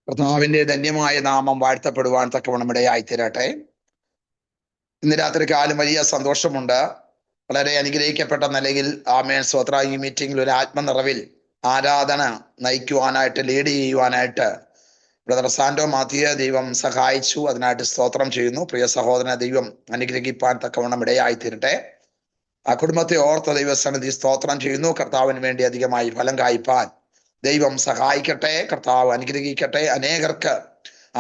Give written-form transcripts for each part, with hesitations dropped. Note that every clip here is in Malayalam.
കർത്താവിന്റെ ധന്യമായ നാമം വാഴ്ത്തപ്പെടുവാൻ തക്കവണ്ണം ഇടയായി തീരട്ടെ. ഇന്ന് രാത്രി കാലം വലിയ സന്തോഷമുണ്ട്. വളരെ അനുഗ്രഹിക്കപ്പെട്ട നിലയിൽ ആമേൻ സ്തോത്ര ഈ മീറ്റിംഗിൽ ഒരു ആത്മനിറവിൽ ആരാധന നയിക്കുവാനായിട്ട് ലീഡ് ചെയ്യുവാനായിട്ട് ബ്രദർ സാൻഡോ മാത്യു ദൈവം സഹായിച്ചു. അതിനായിട്ട് സ്തോത്രം ചെയ്യുന്നു. പ്രിയ സഹോദരനെ ദൈവം അനുഗ്രഹിപ്പാൻ തക്കവണ്ണം ഇടയായി തീരട്ടെ. ആ കുടുംബത്തെ ഓർത്ത ദൈവസന്നിധി സ്തോത്രം ചെയ്യുന്നു. കർത്താവിന് വേണ്ടി അധികമായി ഫലം കായ്പാൻ ദൈവം സഹായിക്കട്ടെ. കർത്താവ് അനുഗ്രഹിക്കട്ടെ. അനേകർക്ക്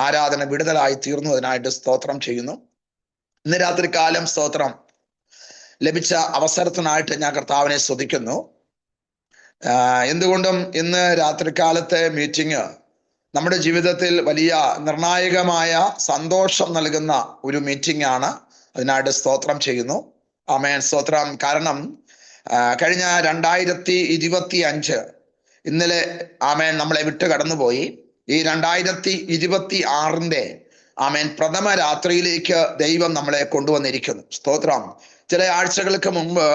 ആരാധന വിടുതലായി തീർന്നു. അതിനായിട്ട് സ്തോത്രം ചെയ്യുന്നു. ഇന്ന് രാത്രി കാലം സ്തോത്രം ലഭിച്ച അവസരത്തിനായിട്ട് ഞാൻ കർത്താവിനെ സ്തുതിക്കുന്നു. എന്തുകൊണ്ടും ഇന്ന് രാത്രികാലത്തെ മീറ്റിംഗ് നമ്മുടെ ജീവിതത്തിൽ വലിയ നിർണായകമായ സന്തോഷം നൽകുന്ന ഒരു മീറ്റിംഗ് ആണ്. അതിനായിട്ട് സ്തോത്രം ചെയ്യുന്നു. ആമേൻ സ്തോത്രം. കാരണം കഴിഞ്ഞ 2025 ഇന്നലെ ആമേൻ നമ്മളെ വിട്ട് കടന്നുപോയി. ഈ 2026 ആമേൻ പ്രഥമ രാത്രിയിലേക്ക് ദൈവം നമ്മളെ കൊണ്ടുവന്നിരിക്കുന്നു. സ്തോത്രം. ചില ആഴ്ചകൾക്ക് മുമ്പ്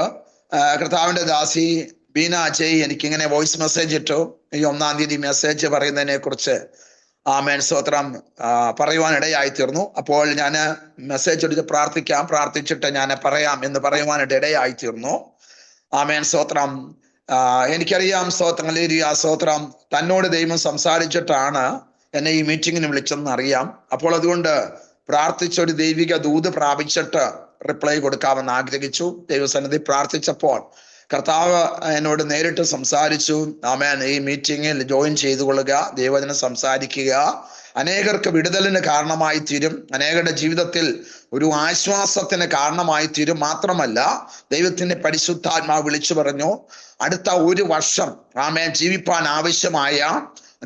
കർത്താവിന്റെ ദാസി ബീന അജയ് എനിക്കിങ്ങനെ വോയിസ് മെസ്സേജ് ഇട്ടു. ഈ 1-ാം തീയതി മെസ്സേജ് പറയുന്നതിനെ കുറിച്ച് ആമേൻ സ്തോത്രം പറയുവാൻ ഇടയായി തീർന്നു. അപ്പോൾ ഞാൻ മെസ്സേജ് എടുത്ത് പ്രാർത്ഥിച്ചിട്ട് ഞാൻ പറയാം എന്ന് പറയുവാനായിട്ട് ഇടയായി തീർന്നു. ആമേൻ സ്തോത്രം. എനിക്കറിയാം സ്തോത്രം തന്നോട് ദൈവം സംസാരിച്ചിട്ടാണ് എന്നെ ഈ മീറ്റിങ്ങിന് വിളിച്ചെന്ന് അറിയാം. അപ്പോൾ അതുകൊണ്ട് പ്രാർത്ഥിച്ചൊരു ദൈവിക ദൂത് പ്രാപിച്ചിട്ട് റിപ്ലൈ കൊടുക്കാമെന്ന് ആഗ്രഹിച്ചു. ദൈവസന്നിധി പ്രാർത്ഥിച്ചപ്പോൾ കർത്താവ് എന്നോട് നേരിട്ട് സംസാരിച്ചു. ആമേൻ ഈ മീറ്റിങ്ങിൽ ജോയിൻ ചെയ്തു കൊള്ളുക, ദൈവവചനം സംസാരിക്കുക, അനേകർക്ക് വിടുതലിന് കാരണമായി തീരും, അനേകരുടെ ജീവിതത്തിൽ ഒരു ആശ്വാസത്തിന് കാരണമായി തീരും. മാത്രമല്ല ദൈവത്തിന്റെ പരിശുദ്ധാത്മാവ് വിളിച്ചു പറഞ്ഞു, അടുത്ത 1 വർഷം ആമേൻ ജീവിപ്പാൻ ആവശ്യമായ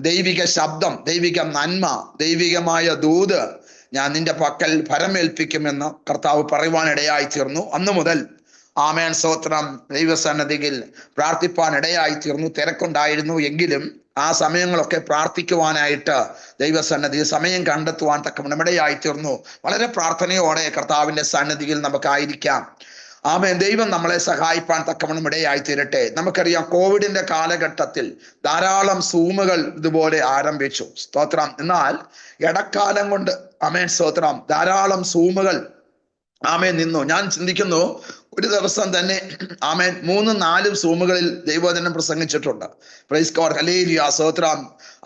ദൈവിക ശബ്ദം, ദൈവിക നന്മ, ദൈവികമായ ദൂത് ഞാൻ നിന്റെ പക്കൽ ഫലമേൽപ്പിക്കുമെന്ന് കർത്താവ് പറയുവാനിടയായി തീർന്നു. അന്നു മുതൽ ആമേൻ സ്തോത്രം ദൈവസന്നിധിയിൽ പ്രാർത്ഥിപ്പാൻ ഇടയായി തീർന്നു. തിരക്കുണ്ടായിരുന്നു എങ്കിലും ആ സമയങ്ങളൊക്കെ പ്രാർത്ഥിക്കുവാനായിട്ട് ദൈവസന്നിധി സമയം കണ്ടെത്തുവാൻ തക്കവണ്ണം ഇടയായി തീർന്നു. വളരെ പ്രാർത്ഥനയോടെ കർത്താവിന്റെ സന്നിധിയിൽ നമുക്കായിരിക്കാം. ആമേൻ. ദൈവം നമ്മളെ സഹായിപ്പാൻ തക്കവണ്ണം ഇടയായി തീരട്ടെ. നമുക്കറിയാം കോവിഡിന്റെ കാലഘട്ടത്തിൽ ധാരാളം സൂമുകൾ ഇതുപോലെ ആരംഭിച്ചു. സ്തോത്രം. എന്നാൽ ഇടക്കാലം കൊണ്ട് ആമേൻ സ്തോത്രം ധാരാളം സൂമുകൾ ആമേൻ നിന്നു. ഞാൻ ചിന്തിക്കുന്നു ഒരു ദിവസം തന്നെ ആമേൻ 3-4 സൂമുകളിൽ ദൈവവചനം പ്രസംഗിച്ചിട്ടുണ്ട്. പ്രൈസ് ഗോഡ്, ഹല്ലേലൂയ, സ്തോത്രം.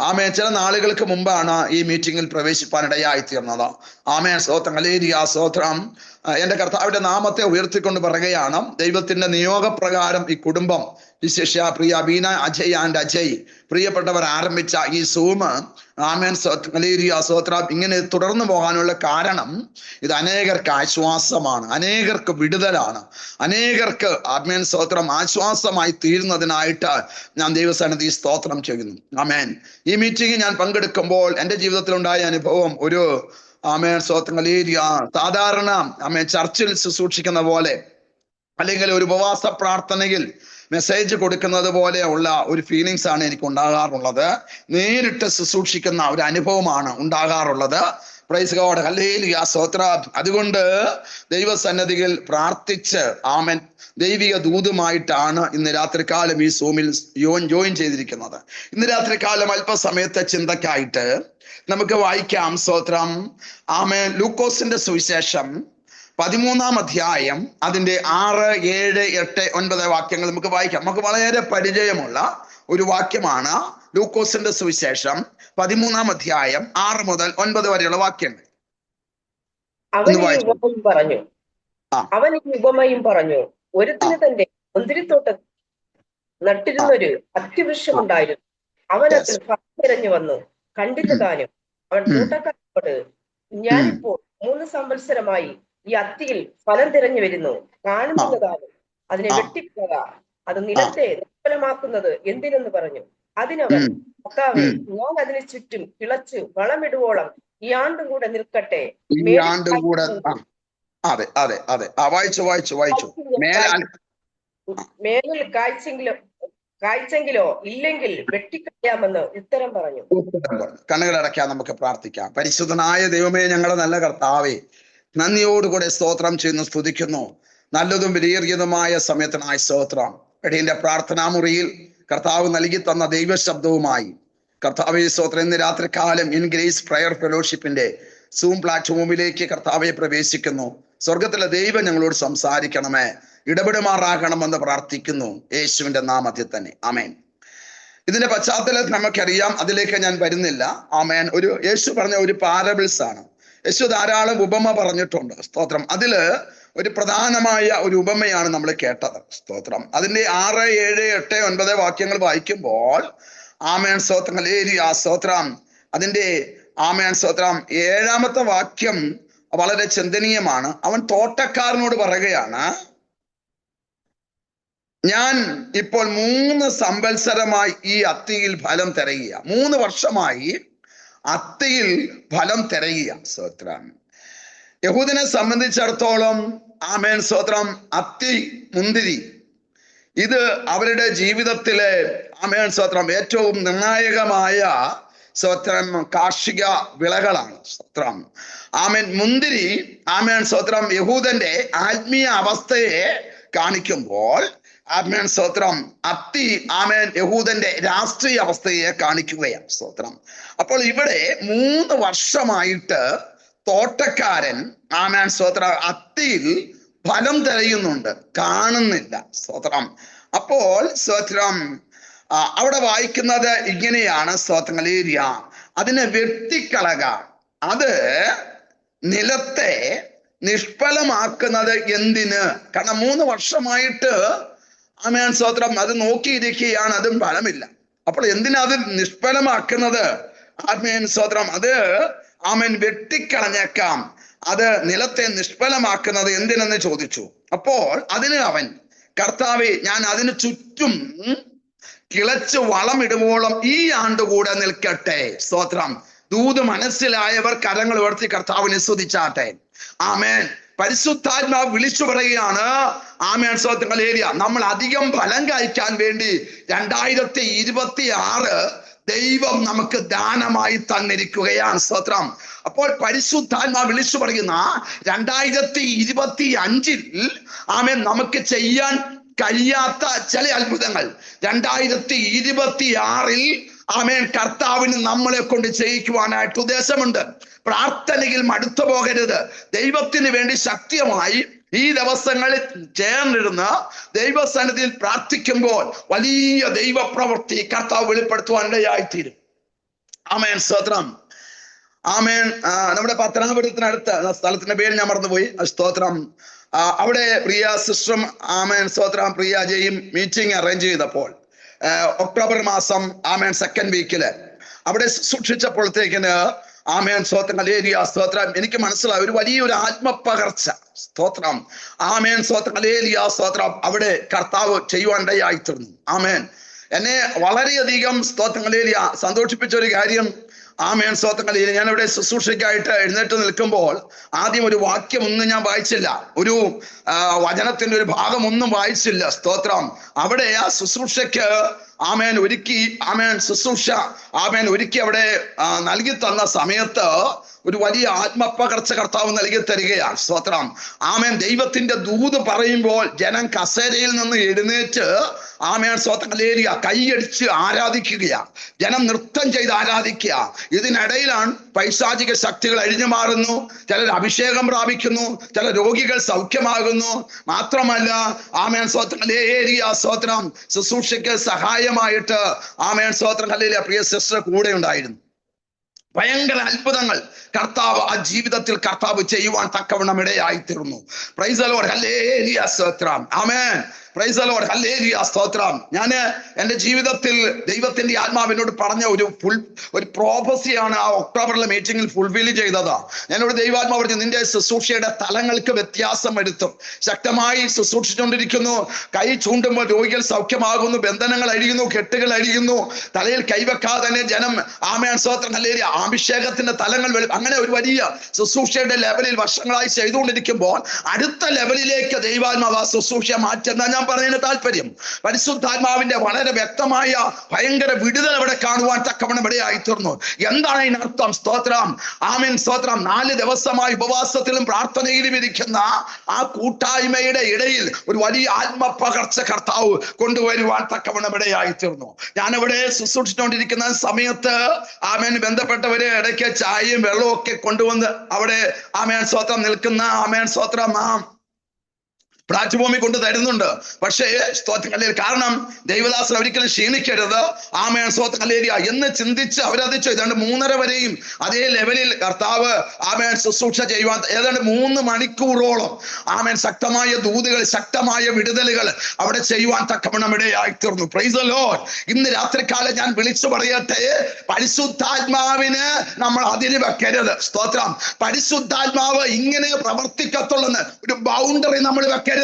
ആമേൻ. ചില നാളുകൾക്ക് മുമ്പാണ് ഈ മീറ്റിംഗിൽ പ്രവേശിപ്പാൻ ഇടയായി തീർന്നത്. ആമേൻ സ്തോത്രം, ഹല്ലേലൂയ, സ്തോത്രം. എന്റെ കർത്താവിന്റെ നാമത്തെ ഉയർത്തിക്കൊണ്ട് പറയുകയാണ്. ദൈവത്തിന്റെ നിയോഗപ്രകാരം ഈ കുടുംബം, വിശേഷ പ്രിയ ബീന അജയ് ആൻഡ് അജയ് പ്രിയപ്പെട്ടവർ ആരംഭിച്ച ഈ സൂം ആമേൻ ഹല്ലേലൂയ, സ്തോത്രം ഇങ്ങനെ തുടർന്നു പോകാനുള്ള കാരണം ഇത് അനേകർക്ക് ആശ്വാസമാണ്, അനേകർക്ക് വിടുതലാണ്, അനേകർക്ക് ആമേൻ സ്തോത്രം ആശ്വാസമായി തീരുന്നതിനായിട്ട് ഞാൻ ദൈവസന്നിധി സ്തോത്രം ചെയ്യുന്നു. ആമേൻ. ഈ മീറ്റിംഗിൽ ഞാൻ പങ്കെടുക്കുമ്പോൾ എൻ്റെ ജീവിതത്തിലുണ്ടായ അനുഭവം ഒരു ആമേൻ സ്തോത്രം ഹല്ലേലൂയ സാധാരണ ആമേൻ ചർച്ചിൽ ശുശ്രൂഷിക്കുന്ന പോലെ അല്ലെങ്കിൽ ഒരു ഉപവാസ പ്രാർത്ഥനയിൽ മെസ്സേജ് കൊടുക്കുന്നത് പോലെ ഉള്ള ഒരു ഫീലിങ്സ് ആണ് എനിക്ക് ഉണ്ടാകാറുള്ളത്. നേരിട്ട് ശുശ്രൂഷിക്കുന്ന ഒരു അനുഭവമാണ് ഉണ്ടാകാറുള്ളത്. പ്രൈസ് ഗോഡ്, ഹല്ലേലൂയ, സ്തോത്രം. അതുകൊണ്ട് ദൈവസന്നിധിയിൽ പ്രാർത്ഥിച്ച് ആമേൻ ദൈവിക ദൂതുമായിട്ടാണ് ഇന്ന് രാത്രികാലം ഈ സൂമിൽ ജോയിൻ ചെയ്തിരിക്കുന്നത്. ഇന്ന് രാത്രികാലം അല്പസമയത്തെ ചിന്തക്കായിട്ട് നമുക്ക് വായിക്കാം. സ്തോത്രം. ആമേൻ. ലൂക്കോസിന്റെ സുവിശേഷം 13-ാം അധ്യായം അതിന്റെ 6, 7, 8, 9 വാക്യങ്ങൾ നമുക്ക് വായിക്കാം. നമുക്ക് വളരെ പരിചയമുള്ള ഒരു വാക്യമാണ് ലൂക്കോസിന്റെ സുവിശേഷം 13-ാം അധ്യായം 6 മുതൽ 9 വരെയുള്ള വാക്യങ്ങൾ. അവൻ ഈ ഉപമയും പറഞ്ഞു. ഒരുത്തിന് തന്റെ മുന്തിരിത്തോട്ടം നട്ടിരുന്നൊരു അത്തിവൃക്ഷമുണ്ടായിരുന്നു. അവൻ അതിൽ ഫലം തിരഞ്ഞു വന്നു. കണ്ടില്ല താനും. അവൻ തോട്ടക്കാരനോട്, ഞാനിപ്പോൾ 3 സംവത്സരമായി ഈ അത്തിയിൽ ഫലം തിരഞ്ഞു വരുന്നു. കാണുന്നതാനും അതിനെ വെട്ടിക്കുക, അത് നിലത്തെ നിർമ്മലമാക്കുന്നത് എന്തിനെന്ന് പറഞ്ഞു. അതിനവൻ, കർത്താവേ, ഞാൻ അതിന് ചുറ്റും കിളച്ച് വളമിടുവോളം ഈ ആണ്ടും കൂടെ നിൽക്കട്ടെ. മേലിൽ കായ്ച്ചെങ്കിലോ ഇല്ലെങ്കിൽ വെട്ടിക്കളയാമെന്ന് ഉത്തരം പറഞ്ഞു. കണ്ണുകളടയ്ക്കാൻ നമുക്ക് പ്രാർത്ഥിക്കാം. പരിശുദ്ധനായ ദൈവമേ, ഞങ്ങളുടെ നല്ല കർത്താവേ, നന്ദിയോടുകൂടെ സ്തോത്രം ചെയ്യുന്നു, സ്തുതിക്കുന്നു. നല്ലതും വിലയേറിയതുമായ സമയത്തിനായി സ്തോത്രം. എടീന്റെ പ്രാർത്ഥനാ മുറിയിൽ കർത്താവ് നൽകി തന്ന ദൈവശബ്ദവുമായി കർത്താവേ സ്തോത്രം, ഇന്ന് രാത്രി കാലം ഇൻ ഗ്രേസ് പ്രയർ ഫെലോഷിപ്പിന്റെ സൂം പ്ലാറ്റ്ഫോമിലേക്ക് കർത്താവെ പ്രവേശിക്കുന്നു. സ്വർഗത്തിലെ ദൈവം ഞങ്ങളോട് സംസാരിക്കണമേ, ഇടപെടുമാറാകണമെന്ന് പ്രാർത്ഥിക്കുന്നു യേശുവിന്റെ നാമത്തിൽ തന്നെ. ആമേൻ. ഇതിന്റെ പശ്ചാത്തലത്തിൽ നമുക്കറിയാം, അതിലേക്ക് ഞാൻ വരുന്നില്ല. ആമേൻ. യേശു പറഞ്ഞ ഒരു പാരബിൾസ് ആണ്. യേശു ധാരാളം ഉപമ പറഞ്ഞിട്ടുണ്ട്. സ്തോത്രം. അതില് ഒരു പ്രധാനമായ ഒരു ഉപമയാണ് നമ്മൾ കേട്ടത്. സ്തോത്രം. അതിന്റെ 6, 7, 8, 9 വാക്യങ്ങൾ വായിക്കുമ്പോൾ ആമേൻ സ്തോത്രം, ഹല്ലേലൂയ സ്തോത്രം, അതിന്റെ ആമേൻ സ്തോത്രം 7ാമത്തെ വാക്യം വളരെ ചിന്തനീയമാണ്. അവൻ തോട്ടക്കാരനോട് പറയുകയാണ്, ഞാൻ ഇപ്പോൾ 3 സംവത്സരമായി ഈ അത്തിയിൽ ഫലം തിരയുക. 3 വർഷമായി അത്തിയിൽ ഫലം തിരയുക. സ്തോത്രം. യഹൂദനെ സംബന്ധിച്ചിടത്തോളം ആമേൻ സ്തോത്രം, അത്തി, മുന്തിരി, ഇത് അവരുടെ ജീവിതത്തിലെ ആമേൻ സ്തോത്രം ഏറ്റവും നിർണായകമായ സ്തോത്രം കാർഷിക വിളകളാണ്. സ്തോത്രം. ആമേൻ. മുന്തിരി ആമേൻ സ്തോത്രം യഹൂദന്റെ ആത്മീയ അവസ്ഥയെ കാണിക്കുമ്പോൾ ആമേൻ സ്തോത്രം അത്തി ആമേൻ യഹൂദന്റെ രാഷ്ട്രീയ അവസ്ഥയെ കാണിക്കുകയാണ്. സ്തോത്രം. അപ്പോൾ ഇവിടെ 3 വർഷമായിട്ട് തോട്ടക്കാരൻ ആമേൻ സ്തോത്രം അത്തിയിൽ ഫലം തിരയുന്നുണ്ട്, കാണുന്നില്ല. സ്തോത്രം. അപ്പോൾ സ്തോത്രം അവിടെ വായിക്കുന്നത് ഇങ്ങനെയാണ്. സ്തോത്രം. ഹല്ലേലൂയ. അതിനെ വെട്ടിക്കളക, അത് നിലത്തെ നിഷ്ഫലമാക്കുന്നത് എന്തിന്? കാരണം 3 വർഷമായിട്ട് ആമേൻ സ്തോത്രം അത് നോക്കിയിരിക്കുകയാണ്, അതും ഫലമില്ല. അപ്പോൾ എന്തിനാ അത് നിഷ്ഫലമാക്കുന്നത്? ആമേൻ സ്തോത്രം അത് ആമേൻ വെട്ടിക്കളഞ്ഞേക്കാം. അത് നിലത്തെ നിഷ്ഫലമാക്കുന്നത് എന്തിനെന്ന് ചോദിച്ചു. അപ്പോൾ അതിന് അവൻ, കർത്താവേ, ഞാൻ അതിന് ചുറ്റും കിളച്ച് വളമിടുവോളം ഈ ആണ്ട് കൂടെ നിൽക്കട്ടെ. സ്തോത്രം. ദൂത് മനസ്സിലായവർ കരങ്ങൾ ഉയർത്തി കർത്താവിനെ സ്തുതിച്ചാട്ടെ. ആമേൻ. പരിശുദ്ധാത്മാവ് വിളിച്ചു പറയുകയാണ്. ആമേൻ സ്തോത്രം. ഹല്ലേലൂയ. നമ്മൾ അധികം ഫലം കായ്ക്കാൻ വേണ്ടി 2026 ദൈവം നമുക്ക് ദാനമായി തന്നിരിക്കുകയാണ്. സ്തോത്രം. അപ്പോൾ പരിശുദ്ധാത്മാവ് വിളിച്ചു പറയുന്ന 2025 ആമേൻ നമുക്ക് ചെയ്യാൻ കഴിയാത്ത ചില അത്ഭുതങ്ങൾ 2026 ആമേൻ കർത്താവിന് നമ്മളെ കൊണ്ട് ചെയ്യിക്കുവാനായിട്ട് ഉദ്ദേശമുണ്ട്. പ്രാർത്ഥനയിൽ മടുത്തു പോകരുത്. ദൈവത്തിന് വേണ്ടി ശക്തിയുമായി ഈ ദിവസങ്ങളിൽ ചേർന്നിരുന്ന ദൈവസന്നിധിയിൽ പ്രാർത്ഥിക്കുമ്പോൾ വലിയ ദൈവപ്രവൃത്തി കർത്താവ് വെളിപ്പെടുത്തുവാനിടയായിത്തീരും. ആമേൻ സ്തോത്രം. ആമേൻ. നമ്മുടെ പത്തനാപുരത്തിനടുത്ത് സ്ഥലത്തിന്റെ പേര് ഞാൻ മറന്നുപോയി. സ്തോത്രം. അവിടെ പ്രിയ സിസ്റ്ററും ആമേൻ സ്തോത്രം പ്രിയ ജയും മീറ്റിംഗ് അറേഞ്ച് ചെയ്തപ്പോൾ ഒക്ടോബർ മാസം ആമേൻ 2nd വീക്കില് അവിടെ സൂക്ഷിച്ചപ്പോഴത്തേക്കിന് ആമേൻ സ്തോത്രം. ഹല്ലേലൂയ സ്തോത്രം. എനിക്ക് മനസ്സിലായി ഒരു വലിയൊരു ആത്മപകർച്ച. സ്തോത്രം. ആമേൻ സ്തോത്രം. ഹല്ലേലൂയ സ്തോത്രം. അവിടെ കർത്താവ് ചെയ്യുവാനിടയായിത്തീർന്നു. ആമേൻ. എന്നെ വളരെയധികം സ്തോത്രം. ഹല്ലേലൂയ സന്തോഷിപ്പിച്ച ഒരു കാര്യം, ആമേൻ സ്തോത്രം. ഹല്ലേലൂയ ഞാനിവിടെ ശുശ്രൂഷയ്ക്കായിട്ട് എഴുന്നേറ്റ് നിൽക്കുമ്പോൾ ആദ്യം ഒരു വാക്യം ഒന്നും ഞാൻ വായിച്ചില്ല, ഒരു വചനത്തിന്റെ ഒരു ഭാഗം ഒന്നും വായിച്ചില്ല. സ്തോത്രം. അവിടെ ആ ശുശ്രൂഷയ്ക്ക് ആമേൻ ഒരുക്കി, ആമേൻ ശുശ്രൂഷ ആമേൻ ഒരുക്കി അവിടെ നൽകി തന്ന സമയത്ത് ഒരു വലിയ ആത്മപകർച്ച കർത്താവ് നൽകി തരികയാണ്. സ്തോത്രം. ആമേൻ. ദൈവത്തിന്റെ ദൂത് പറയുമ്പോൾ ജനം കസേരയിൽ നിന്ന് എഴുന്നേറ്റ് ആമേൻ സ്തോത്രം. ഹല്ലേലൂയ കൈയടിച്ച് ആരാധിക്കുകയാണ്. ജനം നൃത്തം ചെയ്ത് ആരാധിക്കുക. ഇതിനിടയിലാണ് പൈശാചിക ശക്തികൾ അഴിഞ്ഞു മാറുന്നു, ചിലർ അഭിഷേകം പ്രാപിക്കുന്നു, ചില രോഗികൾ സൗഖ്യമാകുന്നു. മാത്രമല്ല ആമേൻ സ്തോത്രം. ഹല്ലേലൂയ സ്തോത്രം. ശുശ്രൂഷയ്ക്ക് സഹായമായിട്ട് ആമേൻ സ്തോത്രം. ഹല്ലേലൂയ പ്രിയ സിസ്റ്റർ കൂടെ ഉണ്ടായിരുന്നു. ഭയങ്കര അത്ഭുതങ്ങൾ കർത്താവ് ആ ജീവിതത്തിൽ കർത്താവ് ചെയ്യുവാൻ തക്കവണ്ണം ഇടയായിത്തീർന്നു. Praise the lord. ഹല്ലേലൂയ സ്തോത്രം. ആമേൻ. Praise the lord. ഹല്ലേലൂയ സ്തോത്രം. ഞാൻ എൻ്റെ ജീവിതത്തിൽ ദൈവത്തിന്റെ ആത്മാവിനോട് പറഞ്ഞ ഒരു പ്രോഫസിയാണ് ആ ഒക്ടോബറിലെ മീറ്റിംഗിൽ ഫുൾഫിൽ ചെയ്തത്. ഞാനോട് ദൈവാത്മാവ് പറഞ്ഞു, നിന്റെ ശുശ്രൂഷയുടെ തലങ്ങൾക്ക് വ്യത്യാസം വരുത്തും. ശക്തമായി ശുശ്രൂഷിച്ചുകൊണ്ടിരിക്കുന്നു. കൈ ചൂണ്ടുമ്പോൾ രോഗികൾ സൗഖ്യമാകുന്നു, ബന്ധനങ്ങൾ അഴിയുന്നു, കെട്ടുകൾ അഴിയുന്നു. തലയിൽ കൈവെക്കാതെ തന്നെ ജനം ആമേൻ സ്തോത്രം. ഹല്ലേലൂയ അഭിഷേകത്തിന്റെ തലങ്ങൾ അങ്ങനെ ഒരു വലിയ ശുശ്രൂഷയുടെ ലെവലിൽ വർഷങ്ങളായി ചെയ്തുകൊണ്ടിരിക്കുമ്പോൾ അടുത്ത ലെവലിലേക്ക് ദൈവാത്മാവ് ശുശ്രൂഷ മാറ്റുന്ന ഞാൻ പറയുന്നതിന് താല്പര്യം, പരിശുദ്ധാത്മാവിന്റെ വളരെ വ്യക്തമായ ഭയങ്കര വിടുതൽ അവിടെ കാണുവാൻ തക്കവണ്ണം ഇടയായി തീർന്നു. എന്താണ് അതിനർത്ഥം? സ്തോത്രം, ആമേൻ, സ്തോത്രം. 4 ദിവസമായി ഉപവാസത്തിലും പ്രാർത്ഥനയിലും ഇരിക്കുന്ന ആ കൂട്ടായ്മയുടെ ഇടയിൽ ഒരു വലിയ ആത്മപകർച്ച കർത്താവ് കൊണ്ടുവരുവാൻ തക്കവണ്ണം ഇടയായി തീർന്നു. ഞാനിവിടെ ശുശ്രൂഷിച്ചുകൊണ്ടിരിക്കുന്ന സമയത്ത് ആമേൻ ബന്ധപ്പെട്ടവരെ ഇടയ്ക്ക് ചായയും വെള്ളവും ഒക്കെ കൊണ്ടുവന്ന് അവിടെ ആമേൻ സ്തോത്രം നിൽക്കുന്ന ആമേൻ സ്തോത്രം പ്ലാറ്റ്ഫോമിൽ കൊണ്ട് തരുന്നുണ്ട്. പക്ഷേ സ്തോത്രം ഹല്ലേലൂയ, കാരണം ദൈവദാസൻ ഒരിക്കലും ക്ഷീണിക്കരുത്, ആമേൻ സ്തോത്രം ഹല്ലേലൂയ എന്ന് ചിന്തിച്ച് അവരത് ചെയ്താണ്ട് 3:30 വരെയും അതേ ലെവലിൽ കർത്താവ് ആമേൻ ശുശ്രൂഷ ചെയ്യുവാൻ ഏതാണ്ട് 3 മണിക്കൂറോളം ആമേൻ ശക്തമായ ദൂതുകൾ, ശക്തമായ വിടുതലുകൾ അവിടെ ചെയ്യുവാൻ തക്കവണ്ണം ഇടയായി തീർന്നു. Price the Lord. ഇന്ന് രാത്രികാലം ഞാൻ വിളിച്ചു പറയട്ടെ, പരിശുദ്ധാത്മാവിന് നമ്മൾ അതിര് വെക്കരുത്. സ്തോത്രം. പരിശുദ്ധാത്മാവ് ഇങ്ങനെ പ്രവർത്തിക്കത്തുള്ളെന്ന് ഒരു ബൗണ്ടറി നമ്മൾ വെക്കരുത്,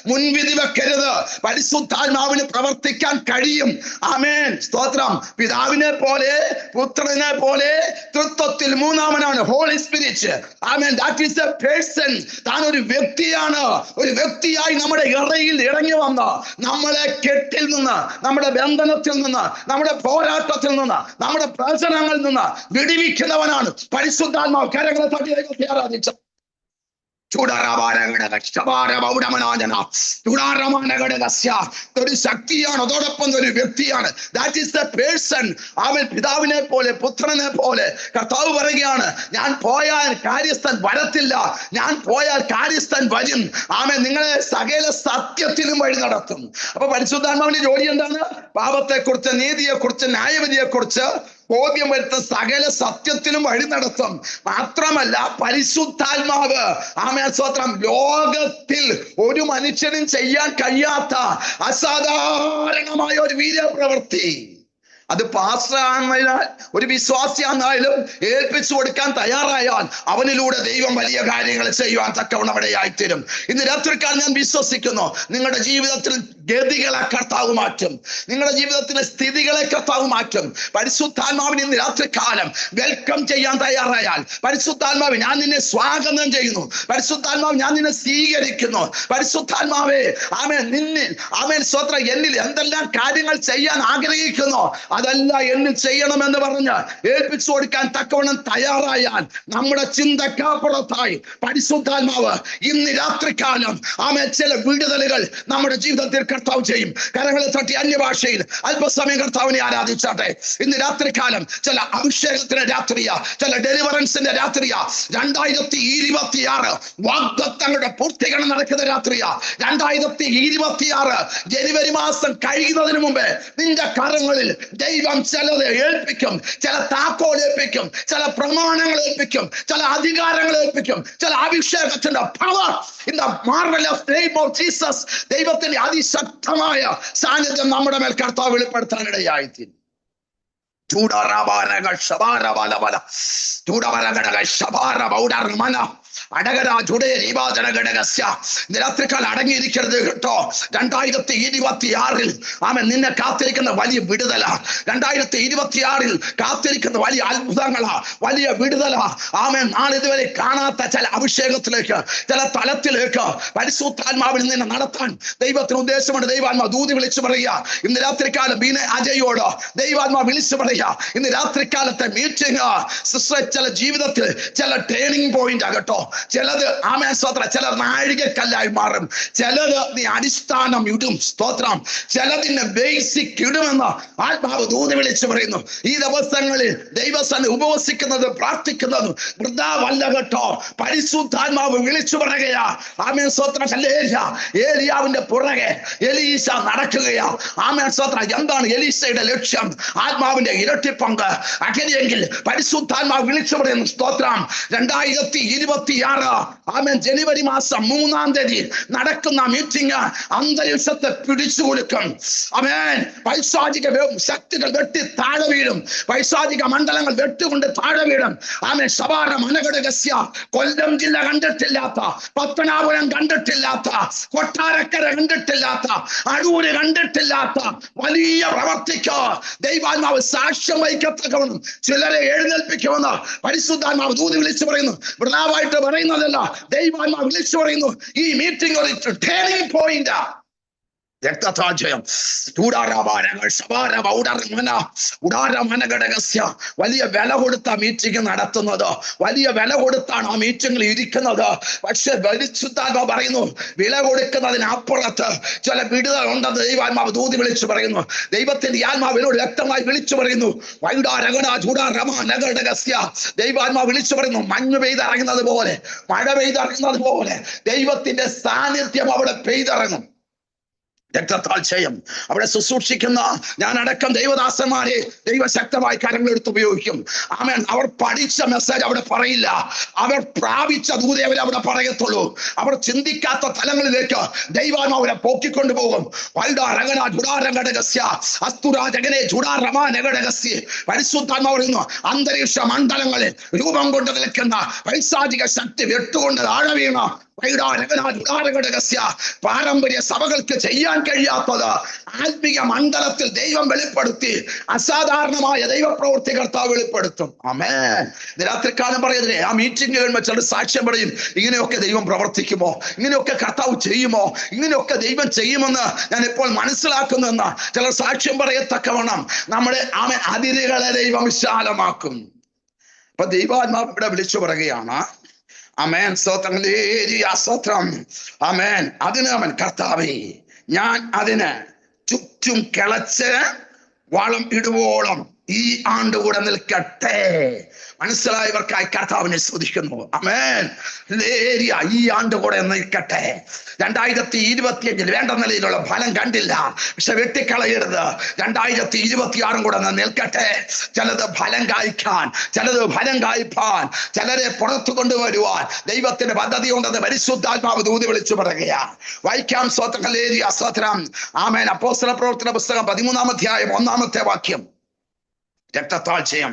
മുൻവിധി വെക്കരുത്. പരിശുദ്ധാത്മാവിന് പ്രവർത്തിക്കാൻ കഴിയും. ആമേൻ സ്തോത്രം. പിതാവിനെ പോലെ പുത്രനെ പോലെ തൃത്വത്തിൽ മൂന്നാമനാണ് ഹോളി സ്പിരിറ്റ്. ആമേൻ. That is a person. താൻ ഒരു വ്യക്തിയാണ്. ഒരു വ്യക്തിയായി നമ്മുടെ ഇറയിൽ ഇറങ്ങി വന്ന് നമ്മളെ കെട്ടിൽ നിന്ന്, നമ്മുടെ ബന്ധനത്തിൽ നിന്ന്, നമ്മുടെ പോരാട്ടത്തിൽ നിന്ന്, നമ്മുടെ പ്രശ്നങ്ങളിൽ നിന്ന് വിടുവിക്കുന്നവനാണ് പരിശുദ്ധാത്മാവ്. കരങ്ങളെ തട്ടി ദൈവത്തെ ആരാധിച്ചു. ഒരു ശക്തിയാണ്, അതോടൊപ്പം ഒരു വ്യക്തിയാണ്. That is the person. അവൻ പിതാവിനെ പോലെ പുത്രനെ പോലെ. കർത്താവ് പറയുകയാണ്, ഞാൻ പോയാൽ കാര്യസ്ഥൻ വരത്തില്ല, ഞാൻ പോയാൽ കാര്യസ്ഥൻ വരും. ആമേൻ. നിങ്ങളെ സകല സത്യത്തിലും വഴി നടത്തും. അപ്പൊ പരിശുദ്ധാത്മാവിന്റെ ജോലി എന്താണ്? പാപത്തെക്കുറിച്ച്, നീതിയെക്കുറിച്ച്, ന്യായവിധിയെക്കുറിച്ച് ബോധ്യം വരുത്ത സകല സത്യത്തിലും വഴി നടത്തും. മാത്രമല്ല പരിശുദ്ധാത്മാവ് ആമേൻ സ്തോത്രം ലോകത്തിൽ ഒരു മനുഷ്യനും ചെയ്യാൻ കഴിയാത്ത അസാധാരണമായ ഒരു വീര്യപ്രവൃത്തി അത് പാസ്റ്റർ ആണെന്നാൽ ഒരു വിശ്വാസിയാണെന്നാലും ഏൽപ്പിച്ചു കൊടുക്കാൻ തയ്യാറായാൽ അവനിലൂടെ ദൈവം വലിയ കാര്യങ്ങൾ ചെയ്യുവാൻ തക്കവണ്ണം ഇടയായിത്തീരും. ഇന്ന് രാത്രിക്കാലം ഞാൻ വിശ്വസിക്കുന്നു, നിങ്ങളുടെ ജീവിതത്തിൽ ഗതികളെ കർത്താവ് മാറ്റും, നിങ്ങളുടെ ജീവിതത്തിലെ സ്ഥിതികളെ കർത്താവ് മാറ്റും. പരിശുദ്ധാത്മാവിന് ഇന്ന് രാത്രികാലം വെൽക്കം ചെയ്യാൻ തയ്യാറായാൽ, പരിശുദ്ധാത്മാവ് ഞാൻ നിന്നെ സ്വാഗതം ചെയ്യുന്നു, പരിശുദ്ധാത്മാവ് ഞാൻ നിന്നെ സ്വീകരിക്കുന്നു, പരിശുദ്ധാത്മാവേ ആമേൻ നിന്നിൽ ആമേൻ സ്തോത്രം എന്നിൽ എന്തെല്ലാം കാര്യങ്ങൾ ചെയ്യാൻ ആഗ്രഹിക്കുന്നു അതല്ല എന്നിൽ ചെയ്യണമെന്ന് പറഞ്ഞ് ഏൽപ്പിച്ചു കൊടുക്കാൻ തക്കവണ്ണം തയ്യാറായാൽ നമ്മുടെ ചിന്തക്കപ്പുറത്തായി പരിശുദ്ധാത്മാവ് ഇന്ന് രാത്രികാലം ആമേൻ ചില വിടുതലുകൾ നമ്മുടെ ജീവിതത്തിൽ കർത്താവ് ചെയ്യും. കരങ്ങളെ തട്ടി അന്യഭാഷയിൽ അല്പസമയം കർത്താവിനെ ആരാധിച്ചാട്ടെ. ഇന്ന് രാത്രികാലം ചില അഭിഷേകത്തിന്റെ രാത്രിയാ, ചില ഡെലിവറൻസിന്റെ രാത്രിയാ. 2026 വാഗ്ദത്തങ്ങളുടെ പൂർത്തീകരണം നടക്കുന്ന രാത്രിയാ. 2026 ജനുവരി മാസം കഴിയുന്നതിന് മുമ്പേ നിന്റെ കരങ്ങളിൽ ദൈവം ചിലത് ഏൽപ്പിക്കും, ചില താക്കോൽ ഏൽപ്പിക്കും, ചില പ്രമാണങ്ങൾ ഏൽപ്പിക്കും, ചില അധികാരങ്ങൾ ഏൽപ്പിക്കും, ചില അഭിഷേകത്തിന്റെ power in the marvellous name of Jesus. ദൈവത്തിന്റെ അതിശക്തമായ സാന്നിധ്യം നമ്മുടെ മേൽ കർത്താവ് വെളിപ്പെടുത്താനിടയായി തീരും. രാത്രിക്കാലം അടങ്ങിയിരിക്കരുത് കേട്ടോ. 2026 ആമേൻ നിന്നെ കാത്തിരിക്കുന്ന വലിയ വിടുതലാ. 2026 കാത്തിരിക്കുന്ന വലിയ അത്ഭുതങ്ങളാ, വലിയ വിടുതലാ. ആമേൻ നാളിതുവരെ കാണാത്ത ചില അഭിഷേകത്തിലേക്ക്, ചില തലത്തിലേക്ക് പരിശുദ്ധാത്മാവിൽ നിന്നെ നടത്താൻ ദൈവത്തിന് ഉദ്ദേശമുണ്ട്. ദൈവാത്മാ ദൂതി വിളിച്ചു പറയുക. ഇന്ന് രാത്രിക്കാലം ബീന അജയോട് ദൈവാത്മാ വിളിച്ചു പറയുക. ഇന്ന് രാത്രികാലത്തെ മീറ്റിംഗ് ചില ജീവിതത്തിൽ ചില ടേണിംഗ് പോയിന്റ് ആകട്ടോ. ചിലത് ആമേൻ സ്തോത്രം, ചില നാഴികക്കല്ലായി മാറും, ചിലത് നീ അടിസ്ഥാനം ഇടും. സ്തോത്രം. ചിലതിന്റെ ബേസിക് ഇടുമെന്ന് ആത്മാവ് ദൂതി വിളിച്ചു പറയുന്നു. ഈ ദിവസങ്ങളിൽ ദൈവസന്നിധി ഉപവസിക്കുന്നത് പ്രാർത്ഥിക്കുന്നത് വൃഥാവല്ല കേട്ടോ. പരിശുദ്ധാത്മാവ് വിളിച്ചു പറയുകയാ. ആമേൻ സ്തോത്രം. ഏലിയാവിന്റെ പുറകെ എലീശ നടക്കുകയാ. ആമേൻ സ്തോത്രം. എന്താണ് എലീശയുടെ ലക്ഷ്യം? ആത്മാവിന്റെ ഇരട്ടിപ്പങ്ക്. അങ്ങനെയെങ്കിൽ പരിശുദ്ധാത്മാവ് വിളിച്ചു പറയുന്നു. സ്തോത്രം. 2026 ആമേൻ ജനുവരി മാസം 3-ാം തീയതി നടക്കുന്ന മീറ്റിംഗ് അന്തരീക്ഷത്തെ പിടിച്ചു കൊടുക്കും. ആമേൻ. പൈശാചിക ശക്തികൾ വെട്ടി താഴെ വീഴും, പൈശാചിക മണ്ഡലങ്ങൾ വെട്ടുകൊണ്ട് താഴെ വീഴും. ആമേൻ. സവാര മനഘടകസ്യ കൊല്ലം ജില്ല കണ്ടിട്ടില്ലാത്ത, പത്തനാപുരം കണ്ടിട്ടില്ലാത്ത, കൊട്ടാരക്കര കണ്ടിട്ടില്ലാത്ത, അടൂര് കണ്ടിട്ടില്ലാത്ത വലിയ പ്രവർത്തിക്ക് ദൈവാത്മാവ് സാക്ഷ്യം വഹിക്കത്തക്കവണ്ണം ചിലരെ എഴുന്നേൽപ്പിക്കുമെന്ന് പരിശുദ്ധാത്മാവ് ദൂതി വിളിച്ചു പറയുന്നു. വൃഥാവായിട്ട് പറയുന്നതല്ല, ദൈവാത്മാവ് വിളിച്ചു പറയുന്നു. ഈ മീറ്റിംഗ് ഒരു ടേണിംഗ് പോയിന്റ്. രക്തസാക്ഷ്യം വലിയ വില കൊടുത്ത മീറ്റിംഗ് നടത്തുന്നത്, വലിയ വില കൊടുത്താണ് ആ മീറ്റിംഗിൽ ഇരിക്കുന്നത്. പക്ഷെ പരിശുദ്ധാത്മാ പറയുന്നു, വില കൊടുക്കുന്നതിനപ്പുറത്ത് ചില വിടുതൽ ഉണ്ടെന്ന് ദൈവാത്മാവ് ദൂതി വിളിച്ചു പറയുന്നു. ദൈവത്തിന്റെ ആത്മാവിനോട് വ്യക്തമായി വിളിച്ചു പറയുന്നു. ദൈവാത്മാവ് വിളിച്ചു പറയുന്നു, മഞ്ഞ് പെയ്തിറങ്ങുന്നത് പോലെ, മഴ പെയ്തിറങ്ങുന്നത് പോലെ ദൈവത്തിന്റെ സാന്നിധ്യം അവിടെ പെയ്തിറങ്ങും. രക്തസാക്ഷ്യം അവിടെ ശുശ്രൂഷിക്കുന്ന ഞാനടക്കം ദൈവദാസന്മാരെ ദൈവശക്തമായി കരങ്ങളെടുത്ത് ഉപയോഗിക്കും. ആമേൻ. അവർ പഠിച്ച മെസ്സേജ് അവിടെ പറയില്ല, അവർ പ്രാപിച്ച ദൂതേ അവിടെ പറയത്തുള്ളൂ. അവർ ചിന്തിക്കാത്ത തലങ്ങളിലേക്ക് ദൈവാത്മാവ് അവരെ പോക്കിക്കൊണ്ടുപോകും. പരിശുദ്ധാത്മാവ് പറയുന്നു, അന്തരീക്ഷ മണ്ഡലങ്ങളിൽ രൂപം കൊണ്ട് നിൽക്കുന്ന പൈശാചിക ശക്തി വെട്ടുകൊണ്ട് താഴെ വീണ പാരമ്പര്യ സഭകൾക്ക് ചെയ്യാൻ കഴിയാത്തത് ആത്മീയ മണ്ഡലത്തിൽ ദൈവം വെളിപ്പെടുത്തി അസാധാരണമായ ദൈവപ്രവൃത്തി കർത്താവ് വെളിപ്പെടുത്തും. ആമേൻ. രാത്രികാലം പറയുന്നതിനെ ആ മീറ്റിംഗ് കഴിയുമ്പോൾ ചിലർ സാക്ഷ്യം പറയും, ഇങ്ങനെയൊക്കെ ദൈവം പ്രവർത്തിക്കുമോ, ഇങ്ങനെയൊക്കെ കർത്താവ് ചെയ്യുമോ, ഇങ്ങനെയൊക്കെ ദൈവം ചെയ്യുമെന്ന് ഞാൻ ഇപ്പോൾ മനസ്സിലാക്കുന്നെന്ന് ചിലർ സാക്ഷ്യം പറയത്തക്കവണ്ണം നമ്മുടെ ആമേൻ അതിരുകളെ ദൈവം വിശാലമാക്കും. അപ്പൊ ദൈവാത്മാവ് ഇവിടെ വിളിച്ചു പറയുകയാണ്. ആമേൻ. സ്തോത്രം. ആമേൻ. അതിന് അവൻ കർത്താവേ, ഞാൻ അതിന് ചുറ്റും കിളച്ച് വളം ഇടുവോളം ഈ ആണ്ട് കൂടെ നിൽക്കട്ടെ. മനസ്സിലായവർക്കായി കർത്താവിനെ സ്തുതിക്കുന്നു. ആമേൻ. ഈ ആണ്ട് കൂടെ നിൽക്കട്ടെ. 2025 വേണ്ട നിലയിലുള്ള ഫലം കണ്ടില്ല, പക്ഷെ വെട്ടിക്കളയരുത്. 2026 കൂടെ നിൽക്കട്ടെ. ചിലത് ഫലം കായ്ക്കാൻ, ചിലത് ഫലം കായ്പാൻ, ചിലരെ പുറത്തു കൊണ്ടുവരുവാൻ ദൈവത്തിന്റെ പദ്ധതി ഉണ്ടെന്ന് പരിശുദ്ധാത്മാവ് ദൂതി വിളിച്ചു പറയുകയാണ്. വായിക്കാം. സ്തോത്രം. ആമേൻ. അപ്പോസ്തല പ്രവർത്തന പുസ്തകം 13-ാം അധ്യായം 1-ാമത്തെ വാക്യം. രക്തസാക്ഷ്യം.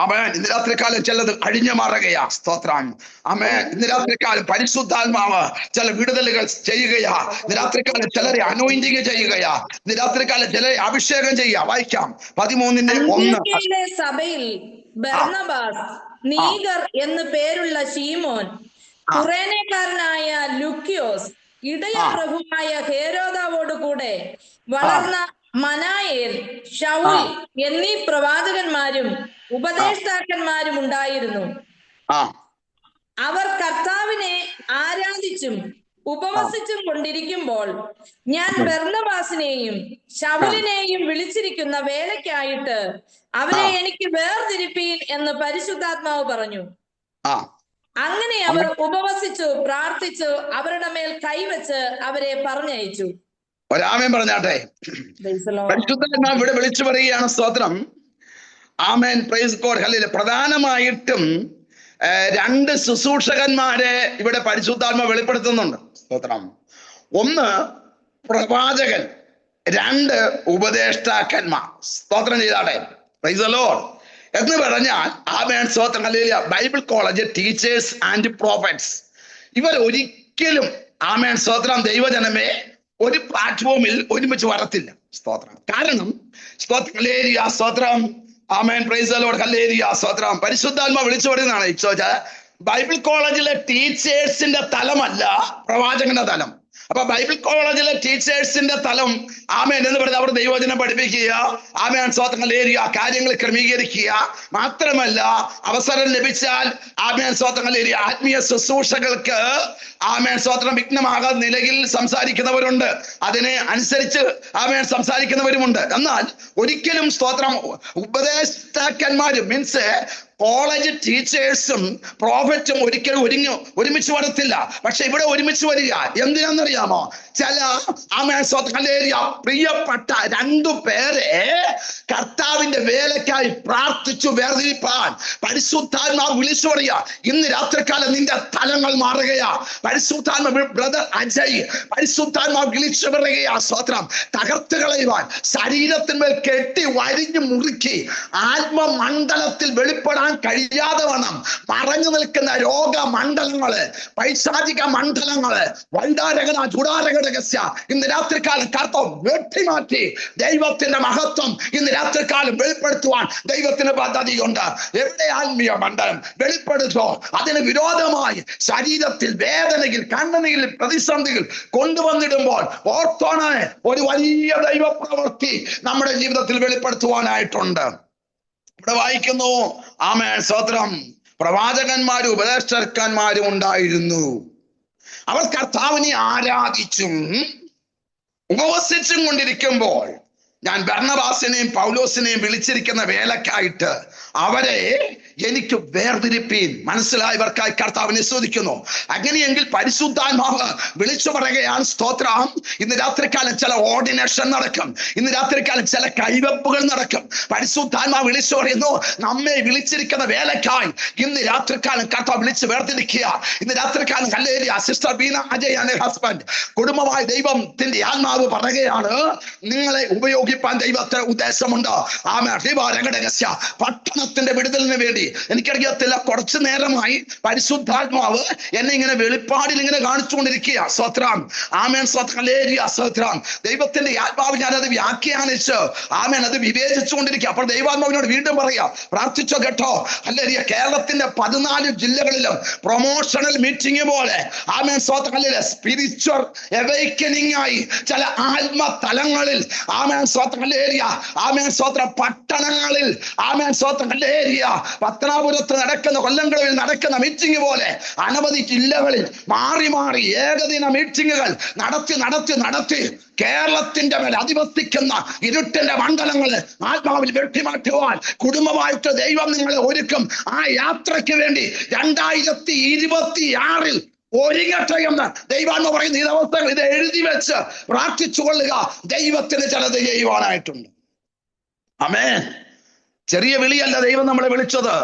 ആമേൻ. ഇന്ന് രാത്രികാലം ചിലത് അഴിഞ്ഞു മാറുകയാ. സ്തോത്രം. ആമേൻ. ഇന്ന് രാത്രികാലം പരിശുദ്ധാത്മാവ് ചില വിടുതലുകൾ ചെയ്യുകയാ. ഇന്ന് രാത്രികാലം ചിലരെ അനോയിന്റിങ് ചെയ്യുകയാ. ഇന്ന് രാത്രികാലം ചിലരെ അഭിഷേകം ചെയ്യുക. വായിക്കാം. 13:1. സഭയിൽ ബർന്നബാസ്, നീഗർ എന്ന് പേരുള്ള ശീമോൻ, കുറേനക്കാരനായ ലുക്യോസ്, ഇടയ പ്രഭുവായ ഹേരോദാവോട് കൂടെ വളർന്ന മനായേൽ, ശൗൽ എന്നീ പ്രവാചകന്മാരും ഉപദേഷ്ടാക്കന്മാരും ഉണ്ടായിരുന്നു. അവർ കർത്താവിനെ ആരാധിച്ചും ഉപവസിച്ചും കൊണ്ടിരിക്കുമ്പോൾ ഞാൻ ബർന്നബാസിനെയും ശൗലിനെയും വിളിച്ചിരിക്കുന്ന വേലയ്ക്കായിട്ട് അവരെ എനിക്ക് വേർതിരിപ്പീൻ എന്ന് പരിശുദ്ധാത്മാവ് പറഞ്ഞു. അങ്ങനെ അവർ ഉപവസിച്ചു പ്രാർത്ഥിച്ചു അവരുടെ മേൽ കൈവച്ച് അവരെ പറഞ്ഞയച്ചു. ഒരാമേൻ പറഞ്ഞാട്ടെ. പരിശുദ്ധാത്മാവ് ഇവിടെ വിളിച്ചു പറയുകയാണ്. സ്തോത്രം. ആമേൻ. Praise God. ഹല്ലേലൂയ. പ്രധാനമായിട്ടും 2 ശുശ്രൂഷകന്മാരെ ഇവിടെ പരിശുദ്ധാത്മാവ് വെളിപ്പെടുത്തുന്നുണ്ട്. സ്തോത്രം. 1 പ്രവാചകൻ, 2 ഉപദേഷ്ടാക്കന്മാർ. സ്തോത്രം ചെയ്താട്ടെ. പ്രൈസ് ദി ലോർഡ് എന്ന് പറഞ്ഞാൽ ആമേൻ. സ്തോത്രം. Hallelujah. Bible college teachers and prophets ഇവർ ഒരിക്കലും ആമേൻ. സ്തോത്രം. ദൈവജനമേ ഒരു പ്ലാറ്റ്ഫോമിൽ ഒരുമിച്ച് വരത്തില്ല. സ്തോത്രം. കാരണം സ്തോത്രം. സ്തോത്രം. ആമേൻ. Praise the lord. ഹല്ലേലൂയ. സ്തോത്രം. പരിശുദ്ധാത്മാവ് വിളിച്ചു പറയുന്നതാണ്. ബൈബിൾ കോളേജിലെ ടീച്ചേഴ്സിന്റെ തലമല്ല പ്രവാചകന്റെ തലം. അപ്പൊ ബൈബിൾ കോളേജിലെ ടീച്ചേഴ്സിന്റെ തലം ആമേൻ എന്ന് പറഞ്ഞാൽ അവർ ദൈവവചനം പഠിപ്പിക്കുക, ആമേൻ. സ്തോത്രം. ഹല്ലേലൂയ. കാര്യങ്ങൾ ക്രമീകരിക്കുക മാത്രമല്ല, അവസരം ലഭിച്ചാൽ ആമേൻ. സ്തോത്രം. ഹല്ലേലൂയ. ആത്മീയ ശുശ്രൂഷകൾക്ക് ആമേൻ. സ്തോത്രം. വിഘ്നമാകാത്ത നിലയിൽ സംസാരിക്കുന്നവരുണ്ട്, അതിനെ അനുസരിച്ച് ആമേൻ സംസാരിക്കുന്നവരുമുണ്ട്. എന്നാൽ ഒരിക്കലും സ്തോത്രം ഉപദേഷ്ടാക്കന്മാരും മീൻസ് കോളേജ് ടീച്ചേഴ്സും പ്രോഫറ്റും ഒരിക്കലും ഒരുമിച്ച് വരത്തില്ല. പക്ഷെ ഇവിടെ ഒരുമിച്ച് വരിക എന്തിനാണെന്നറിയാമോ? ചില ആമേൻ. സ്തോത്രം. ഹല്ലേലൂയ. പ്രിയപ്പെട്ട 2 പേരെ കർത്താവിന്റെ വേലയ്ക്കായി പ്രാർത്ഥിച്ചു വേർതിരിപ്പാൻ പരിശുദ്ധാത്മാവ് വിളിച്ചു പറയുക. ഇന്ന് രാത്രികാലം നിന്റെ തലങ്ങൾ മാറുകയാ. പരിശുദ്ധാത്മാവ് ബ്രദർ അജയ് പരിശുദ്ധാത്മാവ് വിളിച്ചു പറയുകയാ. സ്തോത്രം. തകർത്ത് കളയുവാൻ, ശരീരത്തിന്മേൽ കെട്ടി വരിഞ്ഞു മുറുക്കി ആത്മമണ്ഡലത്തിൽ വെളിപ്പെടാൻ വെളിപ്പെടാൻ കഴിയാതെ വണ്ണം മറഞ്ഞു നിൽക്കുന്ന രോഗമണ്ഡലങ്ങള്, പൈശാചിക മണ്ഡലങ്ങള്, വൈഡാരകന ചുടാരകടകസ്യ ഇന്ന് രാത്രികാലം കർത്താവ് വെട്ടിമാറ്റി ദൈവത്തിന്റെ മഹത്വം ഇന്ന് രാത്രികാലം വെളിപ്പെടുത്തുവാൻ ദൈവത്തിന് പദ്ധതിയുണ്ട്. എവിടെ ആത്മീയ മണ്ഡലം വെളിപ്പെടുത്തോ അതിന് വിരോധമായി ശരീരത്തിൽ വേദനയിൽ, കണ്ണുനീരിൽ, പ്രതിസന്ധികൾ കൊണ്ടുവന്നിടുമ്പോൾ ഓർത്തോണ ഒരു വലിയ ദൈവപ്രവൃത്തി നമ്മുടെ ജീവിതത്തിൽ വെളിപ്പെടുത്തുവാനായിട്ടുണ്ട്. ഇവിടെ വായിക്കുന്നു, ആമേൻ സ്തോത്രം, പ്രവാചകന്മാരും ഉപദേഷ്ടാക്കന്മാരും ഉണ്ടായിരുന്നു. അവർ കർത്താവിനെ ആരാധിച്ചും ഉപവസിച്ചും കൊണ്ടിരിക്കുമ്പോൾ ഞാൻ ബർന്നബാസിനെയും പൗലോസിനെയും വിളിച്ചിരിക്കുന്ന വേലക്കായിട്ട് അവരെ എനിക്ക് വേർതിരിപ്പീൻ. മനസ്സിലായവർക്കായി കർത്താവിനെ സ്തുതിക്കുന്നു. അങ്ങനെയെങ്കിൽ പരിശുദ്ധാത്മാവ് വിളിച്ചു പറയുകയാണ്, സ്തോത്രം, ഇന്ന് രാത്രികാലം ചില ഓർഡിനേഷൻ നടക്കും, ഇന്ന് രാത്രികാലം ചില കൈവെപ്പുകൾ നടക്കും. പരിശുദ്ധാത്മാവ് വിളിച്ചു പറയുന്നു, നമ്മെ വിളിച്ചിരിക്കുന്ന വേലക്കായി ഇന്ന് രാത്രികാലം കർത്താവ് വിളിച്ച് വേർതിരിക്കുക. ഇന്ന് രാത്രികാലം ഹല്ലേലൂയ. Sister Beena Ajay and husband കുടുംബമായ ദൈവത്തിന്റെ ആത്മാവ് പറയുകയാണ്, നിങ്ങളെ ഉപയോഗിപ്പാൻ ദൈവത്തിന് ഉദ്ദേശമുണ്ട്. പട്ടണത്തിന്റെ വിടുതലിന് വേണ്ടി എനിക്കറിയത്തില്ല, കുറച്ചു നേരമായി പരിശുദ്ധാത്മാവ് എന്നെ ഇങ്ങനെ വെളിപ്പാടിൽ ഇങ്ങനെ കാണിച്ചുകൊണ്ടിരിക്കുക. സ്വത്രം, ആമേൻ, സ്വത്രം. ദൈവത്തിന്റെ ആത്മാവ് ഞാനത് വ്യാഖ്യാനിച്ച് ആമേൻ അത് വിവേചിച്ചുകൊണ്ടിരിക്കുക. അപ്പോൾ ദൈവാത്മാവിനോട് വീണ്ടും പറയാ, പ്രാർത്ഥിച്ചോ കേട്ടോ. ഹല്ലേലൂയ. കേരളത്തിന്റെ 14 ജില്ലകളിലും പ്രൊമോഷണൽ മീറ്റിംഗ് പോലെ ആമേൻ സ്വത്രം, സ്പിരിച്വൽ അവേക്കനിങ് ആയി ചില ആത്മതലങ്ങളിൽ ആമേൻ സ്വത്രം, ആമേൻ സ്വത്രം, പട്ടണങ്ങളിൽ ആമേൻ സ്വത്രം, പത്തനാപുരത്ത് നടക്കുന്ന, കൊല്ലംകടവിൽ നടക്കുന്ന മീറ്റിംഗ് പോലെ അനവധി ജില്ലകളിൽ മാറി മാറി ഏകദിന മീറ്റിങ്ങുകൾ നടത്തി കേരളത്തിന്റെ മേൽ അധിവസിക്കുന്ന ഇരുട്ടിന്റെ മണ്ഡലങ്ങള് ആത്മാവിൽ വെട്ടിമാറ്റുവാൻ കുടുംബമായിട്ട് ദൈവം നിങ്ങളെ ഒരുക്കും. ആ യാത്രയ്ക്ക് വേണ്ടി 2026 ഒരുങ്ങട്ടെ എന്ന് ദൈവാത്മാവ് പറയുന്ന ഈ അവസ്ഥകൾ ഇത് എഴുതി വെച്ച് പ്രാർത്ഥിച്ചു കൊള്ളുക. ദൈവത്തിന് ചിലത് ചെയ്യുവാനായിട്ടുണ്ട്. ആമേൻ. ചെറിയ വിളിയല്ല ദൈവം നമ്മളെ വിളിച്ചത്.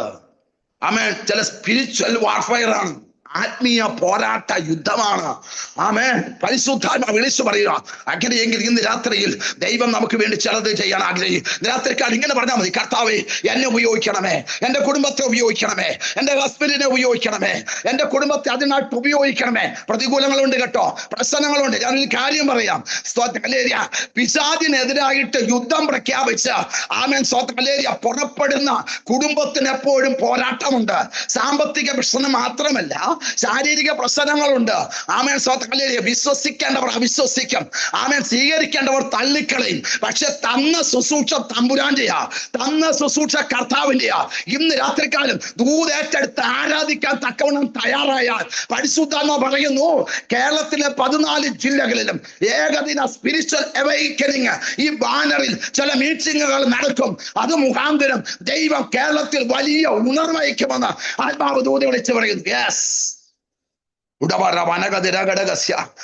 ആമേൻ. ചില സ്പിരിച്വൽ വാർഫെയർ ആണ്, ആത്മീയ പോരാട്ട യുദ്ധമാണ്. ആമേൻ. പരിശുദ്ധാത്മാവ് വിളിച്ചു പറയുക. അങ്ങനെയെങ്കിൽ ഇന്ന് രാത്രിയിൽ ദൈവം നമുക്ക് വേണ്ടി ചിലത് ചെയ്യാൻ ആഗ്രഹിക്കും. രാത്രിക്കാൽ ഇങ്ങനെ പറഞ്ഞാൽ മതി, കർത്താവേ എന്നെ ഉപയോഗിക്കണമേ, എന്റെ കുടുംബത്തെ ഉപയോഗിക്കണമേ, എന്റെ ഹസ്ബൻഡിനെ ഉപയോഗിക്കണമേ, എന്റെ കുടുംബത്തെ അതിനായിട്ട് ഉപയോഗിക്കണമേ. പ്രതികൂലങ്ങളുണ്ട് കേട്ടോ, പ്രശ്നങ്ങളുണ്ട്. ഞാനൊരു കാര്യം പറയാം. പിശാചിനെതിരായിട്ട് യുദ്ധം പ്രഖ്യാപിച്ച് ആമേൻ സ്വതന്ത്രലേരിയ പുറപ്പെടുന്ന കുടുംബത്തിന് എപ്പോഴും പോരാട്ടമുണ്ട്. സാമ്പത്തിക പ്രശ്നം മാത്രമല്ല, ശാരീരിക പ്രശ്നങ്ങളുണ്ട്. ആമേൻ സ്വതന്ത്രലേരിയ വിശ്വസിക്കേണ്ടവർ അവിശ്വസിക്കും, ആമേൻ സ്വീകരിക്കേണ്ടവർ തള്ളിക്കളയും. പക്ഷെ തന്ന ശുശ്രൂഷ തമ്പുരാന്റെയാ, തന്ന ശുശ്രൂഷ കർത്താവിന്റെയാ. ഇന്ന് രാത്രികാലം ദൂതേറ്റെടുത്ത് ആരാധിക്കാൻ തക്കവണ്ണം തയ്യാറായാൽ പരിശുദ്ധാത്മാവ് പറയുന്നു, കേരളത്തിലെ 14 ജില്ലകളിലും ഏകദിന സ്പിരിച്വൽ അവേക്കനിങ് ഈ ബാനറിൽ ചില മീറ്റിങ്ങുകൾ നടക്കും. അത് മുഖാന്തരം ദൈവം കേരളത്തിൽ വലിയ ഉണർവയ്ക്കുമെന്ന് ആത്മാവ് ദൂത വിളിച്ച് പറയുന്നു. യെസ്.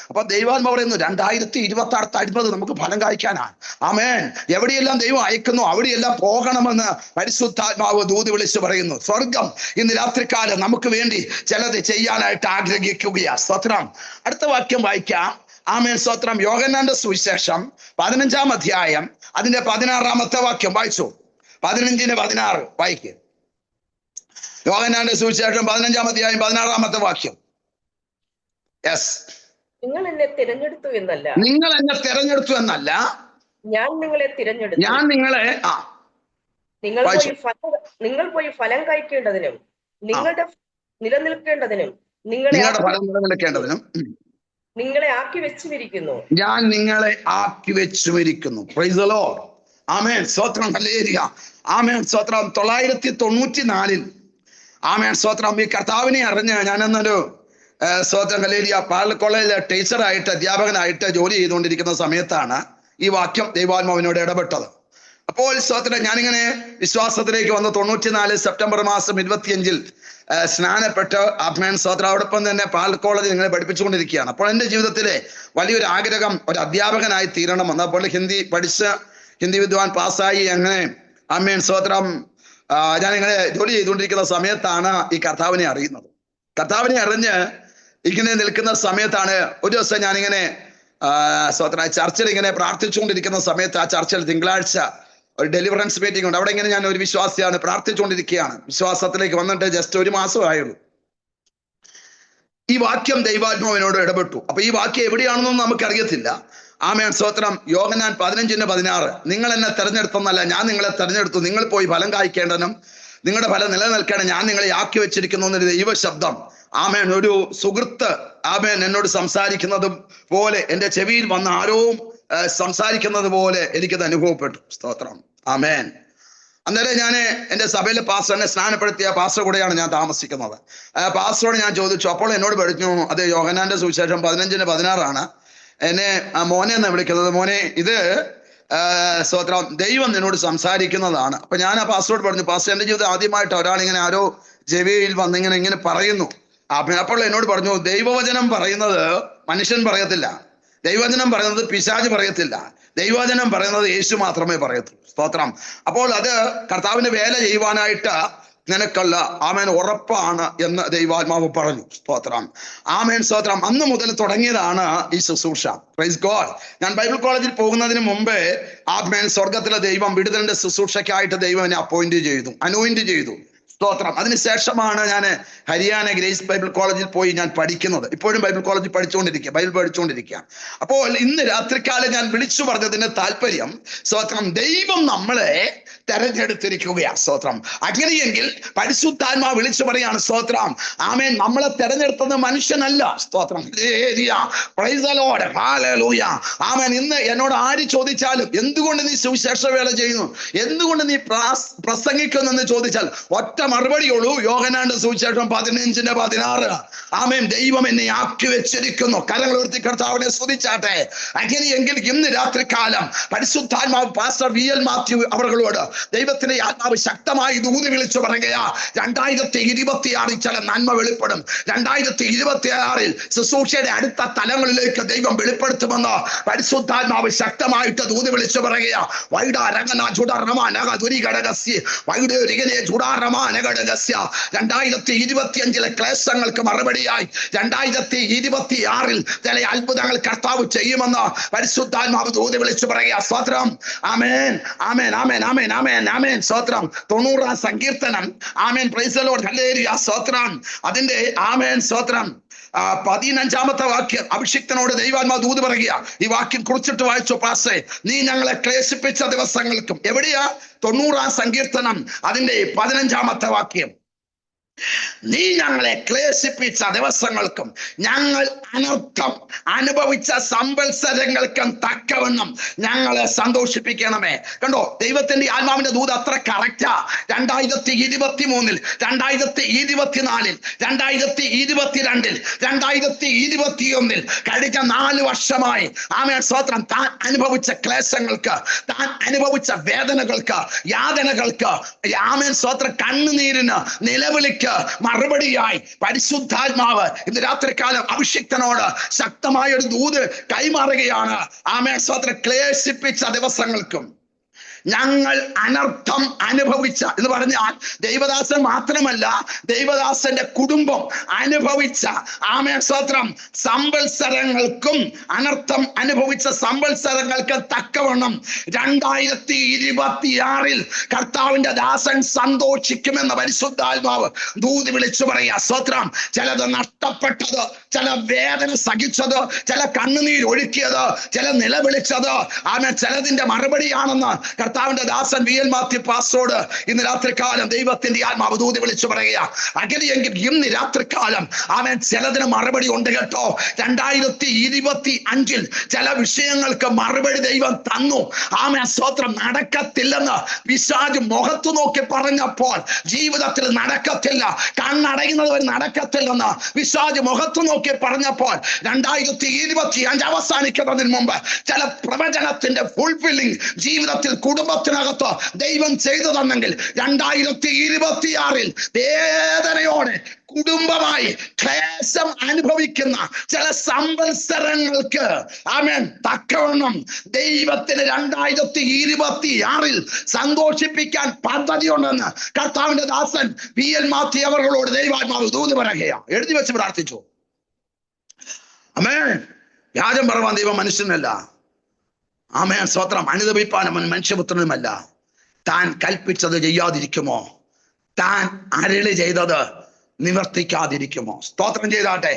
അപ്പൊ ദൈവാത്മാവ് പറയുന്നു 2026 നമുക്ക് ഫലം കായ്ക്കാനാണ്. ആമേൻ. എവിടെയെല്ലാം ദൈവം അയക്കുന്നു അവിടെയെല്ലാം പോകണമെന്ന് പരിശുദ്ധാത്മാവ് ദൂത് വിളിച്ചു പറയുന്നു. സ്വർഗം ഇന്ന് രാത്രികാലം നമുക്ക് വേണ്ടി ചിലത് ചെയ്യാനായിട്ട് ആഗ്രഹിക്കുകയാ. സ്തോത്രം. അടുത്ത വാക്യം വായിക്കാം. ആമേൻ സ്തോത്രം. യോഹന്നാന്റെ സുവിശേഷം 15-ാം അധ്യായം അതിന്റെ 16-ാമത്തെ വാക്യം വായിച്ചു. 15-16 വായിക്കുക. യോഹന്നാന്റെ സുവിശേഷം 15-ാം അധ്യായം 16-ാമത്തെ വാക്യം. യെസ്. നിങ്ങൾ എന്നെ തിരഞ്ഞെടുത്തു എന്നല്ല, നിങ്ങൾ എന്നെ തിരഞ്ഞെടുത്തു എന്നല്ല, ഞാൻ നിങ്ങളെ തിരഞ്ഞെടുത്തു. ഞാൻ നിങ്ങളെ നിങ്ങൾ പോയി ഫലം കഴിക്കേണ്ടതിനും നിങ്ങളുടെ നിലനിൽക്കേണ്ടതിനും നിങ്ങളെ ആക്കി വെച്ചുമിരിക്കുന്നു. ഞാൻ നിങ്ങളെ ആക്കി വെച്ചുമിരിക്കുന്നു. Praise the lord. ആമേൻ. സ്തോത്രം. ഹല്ലേലൂയ. ആമേൻ. സ്തോത്രം. 994 ആമേൻ. സ്തോത്രം. ഈ കർത്താവിനെ അറിഞ്ഞ് ഞാനെന്നൊരു സ്തോത്രം ഹല്ലേലൂയ പാൽ കോളേജിലെ ടീച്ചറായിട്ട് അധ്യാപകനായിട്ട് ജോലി ചെയ്തുകൊണ്ടിരിക്കുന്ന സമയത്താണ് ഈ വാക്യം ദൈവാത്മാവിനോട് ഇടപെട്ടത്. അപ്പോൾ സ്തോത്രം ഞാനിങ്ങനെ വിശ്വാസത്തിലേക്ക് വന്ന് 94 സെപ്റ്റംബർ മാസം 25 സ്നാനപ്പെട്ട് ആമേൻ സ്തോത്രം അതോടൊപ്പം തന്നെ പാൽ കോളേജിൽ നിങ്ങളെ പഠിപ്പിച്ചുകൊണ്ടിരിക്കുകയാണ്. അപ്പോൾ എൻ്റെ ജീവിതത്തിലെ വലിയൊരു ആഗ്രഹം ഒരു അധ്യാപകനായി തീരണമെന്ന്. അപ്പോൾ ഹിന്ദി പഠിച്ച് ഹിന്ദി വിദ്വാൻ പാസ്സായി അങ്ങനെ ആമേൻ സ്തോത്രം ഞാനിങ്ങനെ ജോലി ചെയ്തുകൊണ്ടിരിക്കുന്ന സമയത്താണ് ഈ കർത്താവിനെ അറിയുന്നത്. കർത്താവിനെ അറിഞ്ഞ് ഇങ്ങനെ നിൽക്കുന്ന സമയത്താണ് ഒരു ദിവസം ഞാനിങ്ങനെ സ്തോത്രം ചർച്ചിൽ ഇങ്ങനെ പ്രാർത്ഥിച്ചുകൊണ്ടിരിക്കുന്ന സമയത്ത് ആ ചർച്ചിൽ തിങ്കളാഴ്ച ഒരു ഡെലിവറൻസ് മീറ്റിംഗ് ഉണ്ട്. അവിടെ ഇങ്ങനെ ഞാൻ ഒരു വിശ്വാസിയാണ്, പ്രാർത്ഥിച്ചുകൊണ്ടിരിക്കുകയാണ്. വിശ്വാസത്തിലേക്ക് വന്നിട്ട് ജസ്റ്റ് 1 മാസമായുള്ളൂ. ഈ വാക്യം ദൈവാത്മാവിനോട് ഇടപെട്ടു. അപ്പൊ ഈ വാക്യം എവിടെയാണെന്നൊന്നും നമുക്കറിയത്തില്ല. ആമേൻ, സ്തോത്രം. യോഹന്നാൻ 15:16, നിങ്ങൾ എന്നെ തെരഞ്ഞെടുത്തെന്നല്ല, ഞാൻ നിങ്ങളെ തെരഞ്ഞെടുത്തു, നിങ്ങൾ പോയി ഫലം കായ്ക്കേണ്ടനും നിങ്ങളുടെ ഫലം നിലനിൽക്കണം, ഞാൻ നിങ്ങളെ ആക്കി വെച്ചിരിക്കുന്നു എന്നൊരു ദൈവശബ്ദം. ആമേൻ, ഒരു സുഹൃത്ത് ആമേൻ എന്നോട് സംസാരിക്കുന്നത് പോലെ, എൻ്റെ ചെവിയിൽ വന്ന ആരോ സംസാരിക്കുന്നത് പോലെ എനിക്കത് അനുഭവപ്പെട്ടു. സ്തോത്രം. ആമേൻ. അന്നേരം ഞാൻ എൻ്റെ സഭയിലെ പാസ്റ്ററിനെ സ്നാനപ്പെടുത്തിയ പാസ്റ്റർ കൂടെയാണ് ഞാൻ താമസിക്കുന്നത്. പാസ്റ്ററോട് ഞാൻ ചോദിച്ചു. അപ്പോൾ എന്നോട് പറഞ്ഞു, അത് യോഹന്നാന്റെ സുവിശേഷം 15:16 എന്നെ മോനെ എന്ന് വിളിക്കുന്നത്. മോനെ, ഇത് സ്തോത്രം, ദൈവം നിന്നോട് സംസാരിക്കുന്നതാണ്. അപ്പൊ ഞാൻ ആ പാസ്റ്ററോട് പറഞ്ഞു, പാസ്റ്റർ, എൻ്റെ ജീവിതം ആദ്യമായിട്ട് ഒരാളിങ്ങനെ ആരോ ചെവിയിൽ വന്നിങ്ങനെ പറയുന്നു. അപ്പോൾ എന്നോട് പറഞ്ഞു, ദൈവവചനം പറയുന്നത് മനുഷ്യൻ പറയത്തില്ല, ദൈവവചനം പറയുന്നത് പിശാച് പറയത്തില്ല, ദൈവവചനം പറയുന്നത് യേശു മാത്രമേ പറയത്തുള്ളൂ. സ്തോത്രം. അപ്പോൾ അത് കർത്താവിന് വേല ചെയ്യുവാനായിട്ട് നിനക്കുള്ള ആമേൻ ഉറപ്പാണ് എന്ന് ദൈവാത്മാവ് പറഞ്ഞു. സ്തോത്രം. ആമേൻ, സ്തോത്രം. അന്ന് മുതൽ തുടങ്ങിയതാണ് ഈ ശുശ്രൂഷ. Praise God. ഞാൻ ബൈബിൾ കോളേജിൽ പോകുന്നതിന് മുമ്പേ ആമേൻ, സ്വർഗത്തിലെ ദൈവം വിടുതലിന്റെ ശുശ്രൂഷയ്ക്കായിട്ട് ദൈവം എന്നെ അനോയിന്റ് ചെയ്തു. സ്തോത്രം. അതിനുശേഷമാണ് ഞാൻ ഹരിയാന ഗ്രേസ് ബൈബിൾ കോളേജിൽ പോയി ഞാൻ പഠിക്കുന്നത്. ഇപ്പോഴും ബൈബിൾ കോളേജിൽ ബൈബിൾ പഠിച്ചുകൊണ്ടിരിക്കുക. അപ്പോൾ ഇന്ന് രാത്രികാലം ഞാൻ വിളിച്ചു പറഞ്ഞതിന്റെ താല്പര്യം, സ്തോത്രം, ദൈവം നമ്മളെ തെരഞ്ഞെടുത്തിരിക്കുകയാണ്. സ്തോത്രം. അങ്ങനെയെങ്കിൽ പരിശുദ്ധാത്മാവ് വിളിച്ചു പറയാണ്, സ്തോത്രം, ആമേൻ, നമ്മളെ തെരഞ്ഞെടുത്തത് മനുഷ്യനല്ല. സ്തോത്രം. Price the lord. ഹല്ലേലൂയ. ആമേൻ. ഇന്ന് എന്നോട് ആര് ചോദിച്ചാലും എന്തുകൊണ്ട് നീ സുവിശേഷ വേല ചെയ്യുന്നു, എന്തുകൊണ്ട് നീ പ്രസംഗിക്കുന്നു എന്ന് ചോദിച്ചാൽ ഒറ്റ മറുപടിയുള്ളൂ, യോഹന്നാന്റെ സുവിശേഷം 15:16. ആമേൻ, ദൈവം എന്നെ ആക്കി വെച്ചിരിക്കുന്നു. കരങ്ങൾ ഉയർത്തി കർത്താവിനെ സ്തുതിച്ചാട്ടെ. അങ്ങനെയെങ്കിൽ ഇന്ന് രാത്രികാലം പരിശുദ്ധാത്മാവ് പാസ്റ്റർ VL മാത്യു അവர்களോട് ദൈവത്തിന്റെ ആത്മാവ് ശക്തമായി ദൂതി വിളിച്ചു പറയുകയാ, 2026 ചില നന്മ വെളിപ്പെടും. 2026 ശുശ്രൂഷയുടെ അടുത്ത തലങ്ങളിലേക്ക് ദൈവം വെളിപ്പെടുത്തുമെന്ന് പരിശുദ്ധാത്മാവ് ശക്തമായിട്ട് ദൂതി വിളിച്ചു പറയുകയാ. 2025 ക്ലേശങ്ങൾക്ക് മറുപടിയായി 2026 ചില അത്ഭുതങ്ങൾ കർത്താവ് ചെയ്യുമെന്ന് പരിശുദ്ധാത്മാവ് ദൂതി വിളിച്ചു പറയുക. സ്തോത്രം. ആമേൻ, ആമേൻ, ആമേൻ, ആമേൻ, ആമേൻ, ആമേൻ. സ്തോത്രം. 90 സങ്കീർത്തനം. ആമേൻ. Praise the lord. ഹല്ലേലൂയ. സ്തോത്രം. അതിന്റെ ആമേൻ, സ്തോത്രം, 15-ാമത്തെ വാക്യം അഭിഷിക്തനോട് ദൈവാത്മാവ് ദൂത് പറയുക. ഈ വാക്യം കുറിച്ചിട്ട് വായിച്ചു പാസ്റ്റേ. നീ ഞങ്ങളെ ക്ലേശിപ്പിച്ച ദിവസങ്ങൾക്കും. എവിടെയാ? 90 സങ്കീർത്തനം അതിന്റെ 15-ാമത്തെ വാക്യം. നീ ഞങ്ങളെ ക്ലേശിപ്പിച്ച ദിവസങ്ങൾക്കും ഞങ്ങൾ അനർത്ഥം അനുഭവിച്ച സംവത്സരങ്ങൾക്കും തക്കവണ്ണം ഞങ്ങളെ സന്തോഷിപ്പിക്കണമേ. കണ്ടോ, ദൈവത്തിന്റെ ആത്മാവിന്റെ ദൂത് അത്ര കറക്റ്റാ. 2023, 2024, 2022, 2021 കഴിഞ്ഞ 4 വർഷമായി ആമേൻ, സ്തോത്രം, താൻ അനുഭവിച്ച ക്ലേശങ്ങൾക്ക്, താൻ അനുഭവിച്ച വേദനകൾക്ക്, യാതനകൾക്ക്, ആമേൻ, സ്തോത്രം, കണ്ണുനീരിന്, നിലവിളിക്ക് മറുപടിയായി പരിശുദ്ധാത്മാവ് ഇന്ന് രാത്രികാലം അഭിഷിക്തനോട് ശക്തമായ ഒരു ദൂത് കൈമാറുകയാണ്. ആമേൻ, സ്തോത്രം. ക്ലേശിപ്പിച്ച ദിവസങ്ങൾക്കും ഞങ്ങൾ അനർത്ഥം അനുഭവിച്ച എന്ന് പറഞ്ഞാൽ ദൈവദാസൻ മാത്രമല്ല, ദൈവദാസന്റെ കുടുംബം അനുഭവിച്ച ആമേൻ, സ്തോത്രം, സംവത്സരങ്ങൾക്കും അനർത്ഥം അനുഭവിച്ച സംവത്സരങ്ങൾക്ക് തക്കവണ്ണം 2026 കർത്താവിന്റെ ദാസൻ സന്തോഷിക്കുമെന്ന് പരിശുദ്ധാത്മാവ് ദൂത് വിളിച്ചു പറയാ. സ്തോത്രം. ചിലത് നഷ്ടപ്പെട്ടത്, ചില വേദന സഹിച്ചത്, ചില കണ്ണുനീർ ഒഴുക്കിയത്, ചില നിലവിളിച്ചത്, ആമേൻ, ചിലതിന്റെ മറുപടിയാണെന്ന് കർത്താവിന്റെ ദാസൻ VL മാത്യു പാസ്റ്ററോട് ഇന്ന് രാത്രികാലം ദൈവത്തിന്റെ ആത്മാവ് ദൂതി വിളിച്ചു പറയുക. അങ്ങനെയെങ്കിൽ ഇന്ന് രാത്രികാലം ആമേൻ, ചിലതിന് മറുപടി ഉണ്ട് കേട്ടോ. 2025 ചില വിഷയങ്ങൾക്ക് മറുപടി ദൈവം തന്നു. ആമേൻ, സ്തോത്രം. നടക്കത്തില്ലെന്ന് പിശാച് മുഖത്തു നോക്കി പറഞ്ഞപ്പോൾ ജീവിതത്തിൽ നടക്കത്തില്ല, കണ്ണടയുന്നവർ നടക്കത്തില്ലെന്ന് പിശാച് മുഖത്തു നോക്കി പറഞ്ഞപ്പോൾ 2025 അവസാനിക്കുന്നതിന് മുമ്പ് ചില പ്രവചനത്തിന്റെ ഫുൾഫില്ലിംഗ് ജീവിതത്തിൽ കുടുംബത്തിനകത്ത് ദൈവം ചെയ്തു തന്നെങ്കിൽ 2026 വേദനയോടെ കുടുംബമായി ക്ലേശം അനുഭവിക്കുന്ന ചില സംവത്സരങ്ങൾക്ക് ആമേൻ തക്കവണ്ണം ദൈവത്തിന് 2026 സന്തോഷിപ്പിക്കാൻ പദ്ധതിയുണ്ടെന്ന് കർത്താവിന്റെ ദാസൻ VL മാത്യു അവர்களോട് ദൈവാത്മാവ് ദൂത് പറയുകയാണ്. എഴുതി വെച്ച് പ്രാർത്ഥിച്ചു. ആമേൻ. വ്യാജം പറവാൻ ദൈവം മനുഷ്യനല്ല. ആമേൻ, സ്തോത്രം. അനുദപിപ്പാൻ അവൻ മനുഷ്യപുത്രനുമല്ല. താൻ കൽപ്പിച്ചത് ചെയ്യാതിരിക്കുമോ? താൻ അരുളി ചെയ്തത് നിവർത്തിക്കാതിരിക്കുമോ? സ്തോത്രം ചെയ്താട്ടെ.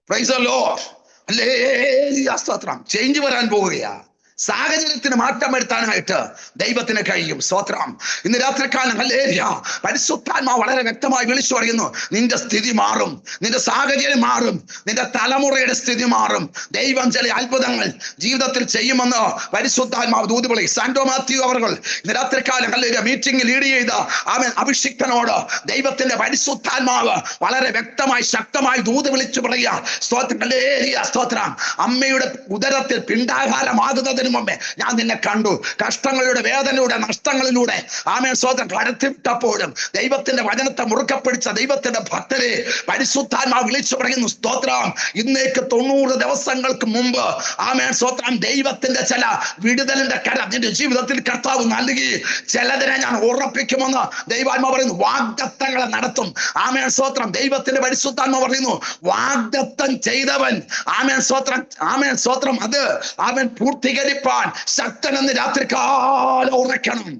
Praise the lord. ഹല്ലേലൂയ. സ്തോത്രം. ചേഞ്ച് വരാൻ പോവുകയാ. സാഹചര്യത്തിന് മാറ്റം വരുത്താനായിട്ട് ദൈവത്തിന് കഴിയും. സ്തോത്രം. ഇന്ന് രാത്രികാലം ഹല്ലേലൂയ പരിശുദ്ധാത്മാവ് വളരെ വ്യക്തമായി വിളിച്ചു പറയുന്നു, നിന്റെ സ്ഥിതി മാറും, നിന്റെ സാഹചര്യം മാറും, നിന്റെ തലമുറയുടെ സ്ഥിതി മാറും. ദൈവം ചില അത്ഭുതങ്ങൾ ജീവിതത്തിൽ ചെയ്യുമെന്ന് പരിശുദ്ധാത്മാവ് ദൂത് വിളി. സാന്റോ മാത്യു അവർകൾ ഇന്ന് രാത്രികാലം ഹല്ലേലൂയ മീറ്റിംഗ് ലീഡ് ചെയ്ത അവൻ അഭിഷിക്തനോട് ദൈവത്തിന്റെ പരിശുദ്ധാത്മാവ് വളരെ വ്യക്തമായി ശക്തമായി ദൂത് വിളിച്ചു പറയുക. സ്തോത്രം. ഹല്ലേലൂയ. സ്തോത്രം. അമ്മയുടെ ഉദരത്തിൽ പിണ്ടാഹാരമാകുന്നതിന് മുമ്പേ ഞാൻ നിന്നെ കണ്ടു. കഷ്ടങ്ങളിലൂടെ, വേദനയിലൂടെ, നഷ്ടങ്ങളിലൂടെ ആമേൻ സ്തോത്രം കടത്തിവിട്ടപ്പോഴും ദൈവത്തിന്റെ വചനത്തെ മുറുക്കെ പിടിച്ച ദൈവത്തിന്റെ ഭക്തരെ പരിശുദ്ധാത്മാവ് വിളിച്ചു പറയുന്നു. സ്തോത്രം. ഇന്നേക്ക് 90 ദിവസങ്ങൾക്ക് മുമ്പ് ആമേൻ സ്തോത്രം ദൈവത്തിന്റെ ചില വിടുതലിന്റെ കര നിന്റെ ജീവിതത്തിൽ കർത്താവ് നൽകി. ചിലതിനെ ഞാൻ ഉറപ്പിക്കുമെന്ന് ദൈവാത്മാവ് പറയുന്നു. വാഗ്ദത്തങ്ങളെ നടത്തും. ആമേൻ സ്തോത്രം. ദൈവത്തിന്റെ പരിശുദ്ധാത്മാവ് പറയുന്നു, വാഗ്ദത്തം ചെയ്തവൻ ആമേൻ സ്തോത്രം, ആമേൻ സ്തോത്രം അത് അവൻ പൂർത്തീകരിപ്പാൻ ശക്തനെന്ന് രാത്രികാലം ഉറക്കണം.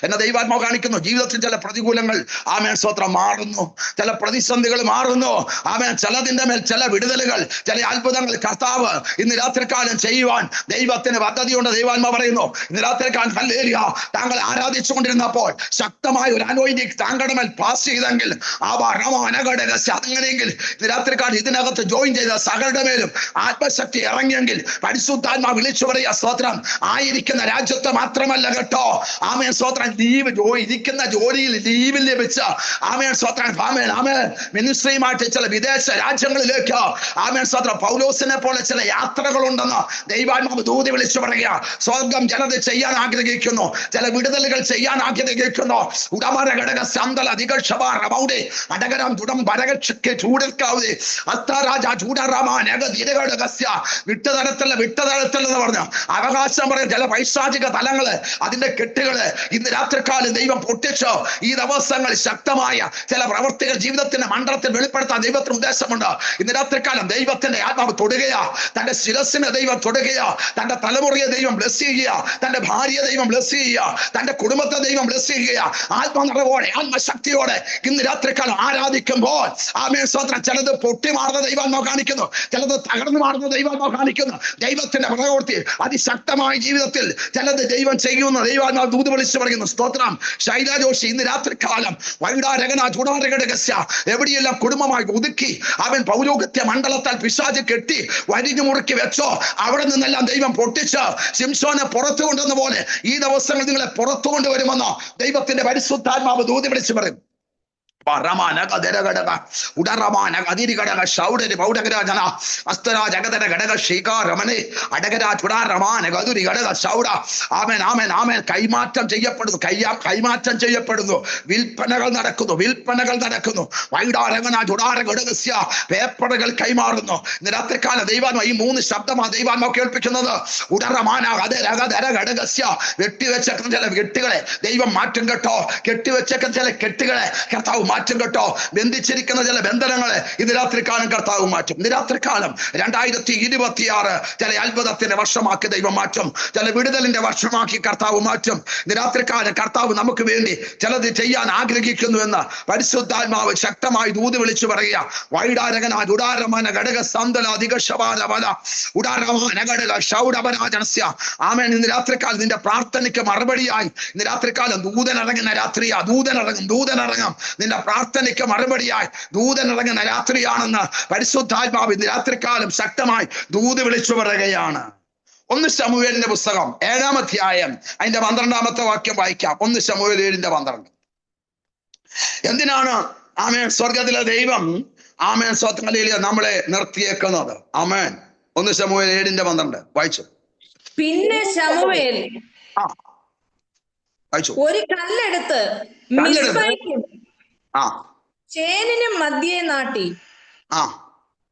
എന്നെ ദൈവാത്മാവ് കാണിക്കുന്നു. ജീവിതത്തിൽ ചില പ്രതികൂലങ്ങൾ ആമേൻ സ്തോത്രം മാറുന്നു, ചില പ്രതിസന്ധികൾ മാറുന്നു. ആമേൻ ചിലതിന്റെ മേൽ ചില വിടുതലുകൾ, ചില അത്ഭുതങ്ങൾ കർത്താവ് ഇന്ന് രാത്രികാലം ചെയ്യുവാൻ ദൈവത്തിന് പദ്ധതിയുണ്ട്. ദൈവാത്മാവ് പറയുന്നു, ഇന്ന് രാത്രികാലം ഹല്ലേലൂയ താങ്കൾ ആരാധിച്ചുകൊണ്ടിരുന്നപ്പോൾ ശക്തമായ ഒരു അനോയിന്റിങ് താങ്കളുടെ മേൽ പാസ് ചെയ്തെങ്കിൽ അങ്ങനെയെങ്കിൽ ഇന്ന് രാത്രികാലം ഇതിനകത്ത് ജോയിൻ ചെയ്ത സകലരുടെ മേലും ആത്മശക്തി ഇറങ്ങിയെങ്കിൽ പരിശുദ്ധാത്മാവ് വിളിച്ചു പറയുക. സ്തോത്രം. ആയിരിക്കുന്ന രാജ്യത്ത് മാത്രമല്ല കേട്ടോ, ആമേൻ സ്തോത്രം, ലീവ് ഇരിക്കുന്ന ജോലിയിൽ ലീവിൽ ലഭിച്ച ആമേൻ സ്തോത്രം ആമേൻ മിനിസ്ട്രിയുമായിട്ട് ചില വിദേശ രാജ്യങ്ങളിലേക്ക് ആമേൻ സ്തോത്രം പൗലോസിനെ പോലെ ചില യാത്രകളുണ്ടെന്ന് ദൈവാത്മാവ് ദൂതി വിളിച്ചു പറയുക. സ്വർഗം ചിലത് ചെയ്യാൻ ആഗ്രഹിക്കുന്നു, ചില വിടുതലുകൾ ചെയ്യാൻ ആഗ്രഹിക്കുന്നു. ഉടമര ഘടക സന്തല ദിഗക്ഷബാറമൗടെ അടകരം തുടം വരകക്ഷക്ക് ചൂടൽക്കാവുതെ അസ്താരാജ ചൂടറാമാനഗതിരഘടകസ്യ വിട്ടതരത്തിലെന്ന് പറഞ്ഞു അവകാശം പറയും. ചില പൈശാചിക തലങ്ങള്, അതിന്റെ കെട്ടുകള് ഇന്ന് രാത്രികാലം ദൈവം പൊട്ടിച്ചോ. ഈ ദിവസങ്ങൾ ശക്തമായ ചില പ്രവർത്തികൾ ജീവിതത്തിന്റെ മണ്ഡലത്തിൽ വെളിപ്പെടുത്താൻ ദൈവത്തിന് ഉദ്ദേശമുണ്ട്. ഇന്ന് രാത്രികാലം ദൈവത്തിന്റെ ആത്മാവ് തൊടുകയാ. തന്റെ ശിരസിനെ ദൈവം തൊടുകയാ. തന്റെ തലമുറയെ ദൈവം ബ്ലെസ് ചെയ്യുക. തന്റെ ഭാര്യയെ ദൈവം ബ്ലെസ് ചെയ്യുക. തന്റെ കുടുംബത്തെ ദൈവം ബ്ലെസ് ചെയ്യുക. ആത്മനിറവോടെ, ആത്മശക്തിയോടെ ഇന്ന് രാത്രികാലം ആരാധിക്കുമ്പോൾ ആമേൻ സ്തോത്രം ചിലത് പൊട്ടി മാറുന്ന ദൈവാത്മാവ് കാണിക്കുന്നു, ചിലത് തകർന്നു മാറുന്ന ദൈവാത്മാവ് കാണിക്കുന്നു. ദൈവത്തിന്റെ പ്രവൃത്തി അതിശക്തമായ ജീവിതത്തിൽ ചിലത് ദൈവം ചെയ്യുന്ന ദൈവാത്മാവ് ദൂത് വിളിച്ചു പറയുന്നു. സ്തോത്രം. ശൈല ജോഷി ഇന്ന് രാത്രികാലം എവിടെയെല്ലാം കുടുംബമായി ഒതുക്കി അവൻ പൗരോഹിത്യ മണ്ഡലത്താൽ പിശാച് കെട്ടി വരിഞ്ഞു മുറുക്കി വെച്ചോ, അവിടെ നിന്നെല്ലാം ദൈവം പൊട്ടിച്ച് ശിംശോനെ പുറത്തു കൊണ്ടുവന്ന പോലെ ഈ ദിവസങ്ങൾ നിങ്ങളെ പുറത്തു കൊണ്ടുവരുമെന്ന് ദൈവത്തിന്റെ പരിശുദ്ധാത്മാവ് ദൂത് വിളിച്ചു പറയും. കൈമാറ്റം ചെയ്യപ്പെടുന്നു. വിൽപ്പനകൾ നടക്കുന്നു. പേപ്പറുകൾ കൈമാറുന്നു. ഇന്ന് രാത്രികാലം ദൈവാത്മാവ് ഈ 3 ശബ്ദമാണ് ദൈവാത്മാവ് കേൾപ്പിക്കുന്നത്. വെട്ടിവെച്ചേക്കുന്ന ചില കെട്ടുകളെ ദൈവം മാറ്റും കേട്ടോ. കെട്ടിവെച്ചേക്കുന്ന ചില കെട്ടുകളെ കർത്താവ് മാറ്റും കേട്ടോ. ബന്ധിച്ചിരിക്കുന്ന ചില ബന്ധനങ്ങളെ ഇന്ന് രാത്രികാലം കർത്താവ് മാറ്റും. ഇന്ന് രാത്രികാലം 2026 ചില അത്ഭുതത്തിന്റെ വർഷമാക്കി ദൈവം മാറ്റും. ചില വിടുതലിന്റെ വർഷമാക്കി കർത്താവ് മാറ്റും. ഇന്ന് രാത്രികാലം കർത്താവ് നമുക്ക് വേണ്ടി ചിലത് ചെയ്യാൻ ആഗ്രഹിക്കുന്നു എന്ന് പരിശുദ്ധാത്മാവ് ശക്തമായി ദൂത് വിളിച്ചു പറയുക. ആമേൻ. ഇന്ന് രാത്രികാലം നിന്റെ പ്രാർത്ഥനയ്ക്ക് മറുപടിയായി ഇന്ന് രാത്രികാലം ദൂതൻ ഇറങ്ങുന്ന രാത്രിയാ. ദൂതൻ നിന്റെ പ്രാർത്ഥനയ്ക്ക് മറുപടിയായി ദൂതൻ ഇറങ്ങുന്ന രാത്രിയാണെന്ന് പരിശുദ്ധാത്മാവ് ഇന്ന് രാത്രികാലം ശക്തമായി ദൂത് വിളിച്ചു പറയുകയാണ്. 1 ശമൂവേലിന്റെ പുസ്തകം 7-ാം അധ്യായം അതിന്റെ 12-ാമത്തെ വാക്യം വായിക്കാം. 1 ശമൂവേൽ 7:12. എന്തിനാണ് ആമേൻ സ്വർഗത്തിലെ ദൈവം ആമേൻ സ്വത്തങ്ങളിൽ നമ്മളെ നിർത്തിയേക്കുന്നത്? ആമേൻ. 1 ശമൂവേൽ 7:12 വായിച്ചു. പിന്നെ ശമൂവേൽ ഒരു കല്ലെടുത്ത് മിസ്പയ്ക്കും ചേനിനും മധ്യേ നാട്ടി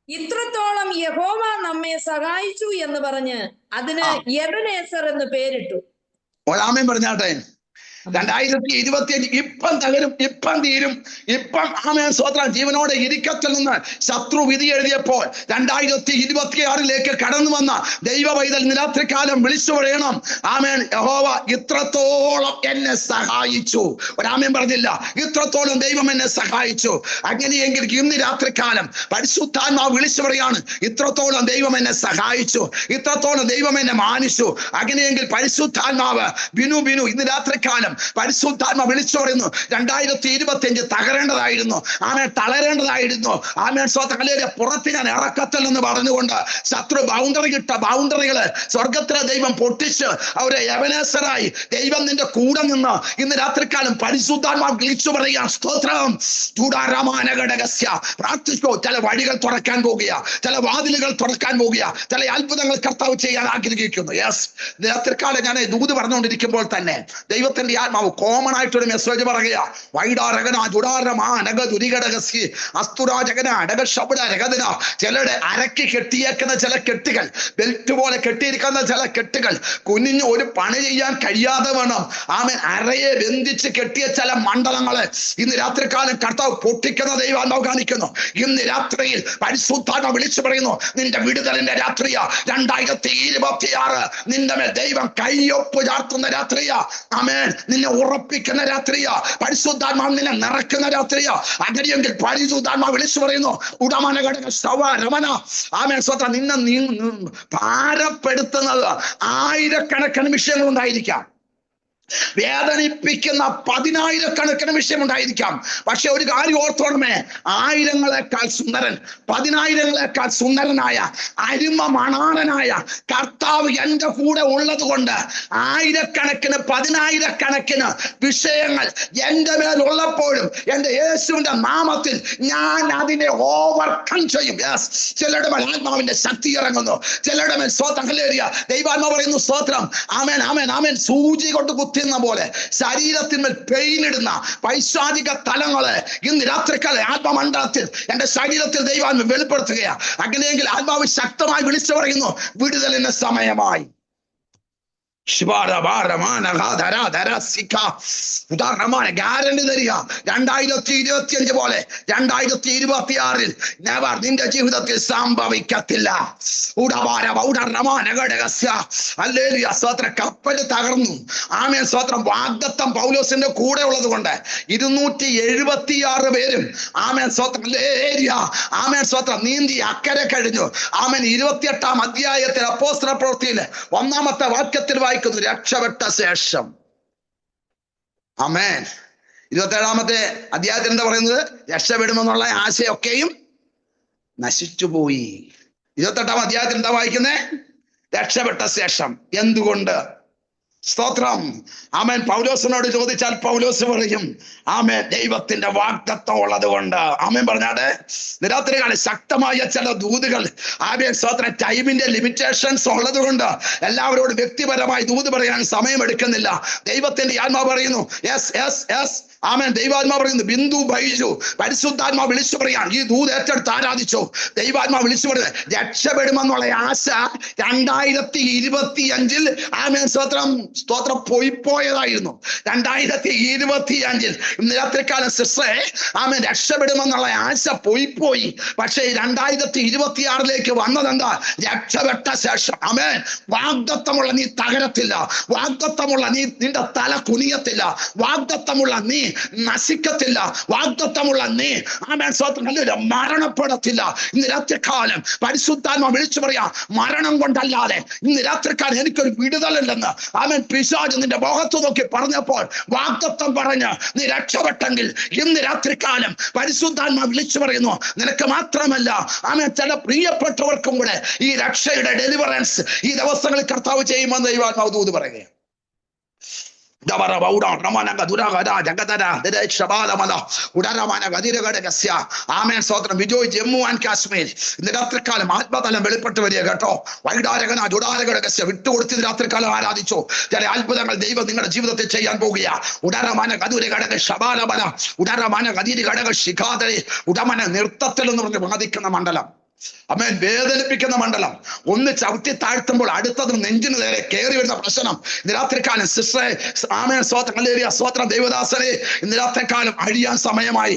ഇത്രത്തോളം യഹോവ നമ്മെ സഹായിച്ചു എന്ന് പറഞ്ഞ് അതിന് എബനേസർ എന്ന് പേരിട്ടു. ഒരാമേൻ പറഞ്ഞാട്ടെ. 2025 ഇപ്പം തകരും, ഇപ്പം തീരും, ഇപ്പം ആമേൻ സ്തോത്രം ജീവനോടെ ഇരിക്കത്തില്ലെന്ന് ശത്രു വിധി എഴുതിയപ്പോൾ 2026 കടന്നു വന്ന ദൈവ പൈതൽ രാത്രികാലം വിളിച്ചു പറയണം, ആമേൻ യഹോവ ഇത്രത്തോളം എന്നെ സഹായിച്ചു. ഒരാമേൻ പറഞ്ഞില്ല, ഇത്രത്തോളം ദൈവം എന്നെ സഹായിച്ചു. അങ്ങനെയെങ്കിൽ ഇന്ന് രാത്രികാലം പരിശുദ്ധാത്മാവ് വിളിച്ചു പറയാണ്, ഇത്രത്തോളം ദൈവം എന്നെ സഹായിച്ചു, ഇത്രത്തോളം ദൈവം എന്നെ മാനിച്ചു. അങ്ങനെയെങ്കിൽ പരിശുദ്ധാത്മാവ് ബിനു ഇന്ന് രാത്രികാലം പരിശുദ്ധാത്മാവ് വിളിച്ചു പറയുന്നു, 2025 തകരേണ്ടതായിരുന്നു, ആമേൻ തളരേണ്ടതായിരുന്നു, ആമേൻ സ്വതകലേരെ പുറത്ത് ഞാൻ ഇറക്കത്തില്ലെന്ന് പറഞ്ഞുകൊണ്ട് ശത്രു ബൗണ്ടറികള് സ്വർഗത്തിലെ ദൈവം പൊട്ടിച്ച് അവരെ എബനേസറായി ദൈവം നിന്റെ കൂടെ നിന്ന് ഇന്ന് രാത്രികാലം പരിശുദ്ധാത്മാവ് വിളിച്ചു പറയുക. സ്തോത്രം. പ്രാർത്ഥിച്ചോ. ചില വഴികൾ തുറക്കാൻ പോകുക, ചില വാതിലുകൾ തുറക്കാൻ പോകുക, ചില അത്ഭുതങ്ങൾ കർത്താവ് ചെയ്യാൻ ആഗ്രഹിക്കുന്നു. യെസ്, രാത്രികാലം ഞാൻ ദൂത് പറഞ്ഞുകൊണ്ടിരിക്കുമ്പോൾ തന്നെ ദൈവത്തിന്റെ ആത്മാവ് കോമൺ ആയിട്ടൊരു മെസ്സേജ് പറയുക. ചിലരുടെ അരക്ക് കെട്ടിയേക്കുന്ന ചില കെട്ടുകൾ, ബെൽറ്റ് പോലെ കെട്ടിയിരിക്കുന്ന ചില കെട്ടുകൾ, കുഞ്ഞിന് ഒരു പണി ചെയ്യാൻ കഴിയാതെ വേണം ആമേൻ അരയെ ബന്ധിച്ച് കെട്ടിയ ചില മണ്ഡലങ്ങളെ ഇന്ന് രാത്രികാലം കർത്താവ് പൊട്ടിക്കുന്ന ദൈവാത്മാവ് കാണിക്കുന്നു. ഇന്ന് രാത്രിയിൽ പരിശുദ്ധാത്മാവ് വിളിച്ചു പറയുന്നു, നിന്റെ വിടുതലിന്റെ രാത്രിയാ 2026. നിന്റെ മേൽ ദൈവം കയ്യൊപ്പ് ചാർത്തുന്ന രാത്രിയാ. ആമേൻ. നിന്നെ ഉറപ്പിക്കുന്ന രാത്രിയാ. പരിശുദ്ധാത്മാവ് നിന്നെ നിറയ്ക്കുന്ന രാത്രിയാ. അങ്ങനെയെങ്കിൽ പരിശുദ്ധാത്മാവ് വിളിച്ചു പറയുന്നു, ഉടമന ഘടക രമന ആമേൻ സ്വത നിന്നെ ഭാരപ്പെടുത്തുന്നത് ആയിരക്കണക്കിന് വിഷയങ്ങൾ ഉണ്ടായിരിക്കാം, വേദനിപ്പിക്കുന്ന 10,000-കണക്കിന് വിഷയമുണ്ടായിരിക്കാം. പക്ഷെ ഒരു കാര്യം ഓർത്തോണമേ, 1000-ങ്ങളെക്കാൾ സുന്ദരൻ, 10,000-ങ്ങളെക്കാൾ സുന്ദരനായ അരുമ മണാളനായ കർത്താവ് എൻ്റെ കൂടെ ഉള്ളത് കൊണ്ട് 1000-കണക്കിന് 10,000-കണക്കിന് വിഷയങ്ങൾ എൻ്റെ മേലുള്ളപ്പോഴും എൻ്റെ യേശുവിൻ്റെ നാമത്തിൽ ഞാൻ അതിനെ ഓവർകം ചെയ്യും. യെസ്, ചിലരുടെ മേൽ ആത്മാവിന്റെ ശക്തി ഇറങ്ങുന്നു, ചിലരുടെ മേൽ സ്വതം ദൈവാത്മാവ് പറയുന്നു സ്തോത്രം. ആമേൻ ആമേൻ ആമേൻ. സൂചി കൊണ്ട് കുത്തുന്ന പോലെ ശരീരത്തിന്മേൽ പെയിനിടുന്ന പൈശാചിക തലങ്ങളെ ഇന്ന് രാത്രിക്കാല ആത്മമണ്ഡലത്തിൽ എന്റെ ശരീരത്തിൽ ദൈവാത്മാവ് വെളിപ്പെടുത്തുകയാണ്. അങ്ങനെയെങ്കിൽ ആത്മാവ് ശക്തമായി വിളിച്ചു പറയുന്നു, വിടുതലിന് സമയമായി. ഗ്യാരണ്ടി തരിക, 2025 പോലെ 2026 നെവർ നിന്റെ ജീവിതത്തിൽ സംഭവിക്കത്തില്ല. കപ്പല് തകർന്നു. ആമേൻ സ്തോത്രം. വാഗ്ദത്തം പൗലോസിന്റെ കൂടെ ഉള്ളത് കൊണ്ട് 276 പേരും ആമേൻ സ്തോത്രം ആമേൻ സ്തോത്രം നീന്തി അക്കരെ കഴിഞ്ഞു. ആമേൻ 28-ാം അധ്യായത്തിൽ അപ്പോസ്തല പ്രവൃത്തിയിലെ 1-ാമത്തെ വാക്യത്തിൽ വായിക്കുന്നു, രക്ഷപ്പെട്ട ശേഷം. ആമേൻ. 27-ാമത്തെ അധ്യായത്തിൽ എന്താ പറയുന്നത്? രക്ഷപ്പെടുമെന്നുള്ള ആശയൊക്കെയും നശിച്ചുപോയി. 28-ാം അധ്യായത്തിൽ എന്താ വായിക്കുന്നേ? രക്ഷപ്പെട്ട ശേഷം. എന്തുകൊണ്ട്? സ്തോത്രം. ആമേൻ. പൗലോസിനോട് ചോദിച്ചാൽ പൗലോസ് പറയും, ആമേൻ ദൈവത്തിന്റെ വാഗ്ദത്തം ഉള്ളത് കൊണ്ട്. ആമേൻ പറഞ്ഞാടെ രാത്രികാലം ശക്തമായ ചില ദൂതുകൾ, ആമേൻ സ്തോത്രം, ടൈമിന്റെ ലിമിറ്റേഷൻസ് ഉള്ളത് കൊണ്ട് എല്ലാവരോടും വ്യക്തിപരമായി ദൂത് പറയാൻ സമയമെടുക്കുന്നില്ല. ദൈവത്തിന്റെ ആത്മാവ് പറയുന്നു, യെസ് യെസ് യെസ്. ആമേൻ. ദൈവാത്മാവ് പറയുന്നു, ബിന്ദു ബൈജു പരിശുദ്ധാത്മാവ് വിളിച്ചു പറയാൻ ഈ ദൂത് ഏറ്റെടുത്ത് ആരാധിച്ചു. ദൈവാത്മാവ് വിളിച്ചു പറയുന്നത് രക്ഷപ്പെടുമെന്നുള്ള ആശ 2025 ആമേൻ സ്തോത്രം പോയതായിരുന്നു. 2025 ഇന്ന് രാത്രികാലം സിസ്റ്ററെ ആമേൻ രക്ഷപ്പെടുമെന്നുള്ള ആശ പോയി. പക്ഷേ 2026 വന്നതെന്താ? രക്ഷപ്പെട്ട ശേഷം. ആമേൻ. വാഗ്ദത്തമുള്ള നീ തകരത്തില്ല, വാഗ്ദത്തമുള്ള നിന്റെ തല കുനിയത്തില്ല, വാഗ്ദത്തമുള്ള നീ നശിക്കത്തില്ല, വാഗ്ദത്തമുള്ള നീ ആമേൻ സ്തോത്രം മരണപ്പെടത്തില്ല. ഇന്ന് രാത്രികാലം പരിശുദ്ധാത്മാവ് വിളിച്ചു പറയാ, മരണം കൊണ്ടല്ലാതെ ഇന്ന് രാത്രികാലം എനിക്കൊരു വിടുതലുണ്ടെന്ന്. ആമേൻ. പിശാച് നിന്റെ മുഖത്ത് നോക്കി പറഞ്ഞപ്പോൾ വാഗ്ദത്തം പറഞ്ഞ് നീ രക്ഷപ്പെട്ടെങ്കിൽ ഇന്ന് രാത്രികാലം പരിശുദ്ധാത്മാവ് വിളിച്ചു പറയുന്നു, നിനക്ക് മാത്രമല്ല ആമേൻ ചില പ്രിയപ്പെട്ടവർക്കും കൂടെ ഈ രക്ഷയുടെ ഡെലിവറൻസ് ഈ ദിവസങ്ങളിൽ കർത്താവ് ചെയ്യുമെന്ന് ദൈവാത്മാവ് ദൂത് പറയുകയാണ്. ആമേൻ സ്തോത്രം. വിജോയ് ജമ്മു ആൻഡ് കാശ്മീർ ഇന്ന് രാത്രികാലം ആത്മതലം വെളിപ്പെട്ട് വരിക കേട്ടോ. വിട്ടുകൊടുത്ത് രാത്രികാലം ആരാധിച്ചോ. ചില അത്ഭുതങ്ങൾ ദൈവം നിങ്ങളുടെ ജീവിതത്തിൽ ചെയ്യാൻ പോകുക. ഉടരമാന നൃത്തത്തിൽ എന്ന് പറഞ്ഞ് വാദിക്കുന്ന മണ്ഡലം ആമേൻ, വേദനിപ്പിക്കുന്ന മണ്ഡലം. ഒന്ന് ചവിട്ടി താഴ്ത്തുമ്പോൾ അടുത്തത് നെഞ്ചിന് നേരെ കയറി വരുന്ന പ്രശ്നം. ഇന്ന് രാത്രിക്കാലം സിസ്റ്ററെ, ആമേൻ, സ്വോത്രം, ഹല്ലേലൂയ, സ്വോത്രം, ദൈവദാസനെ, ഇന്ന് രാത്രിക്കാലം അഴിയാൻ സമയമായി.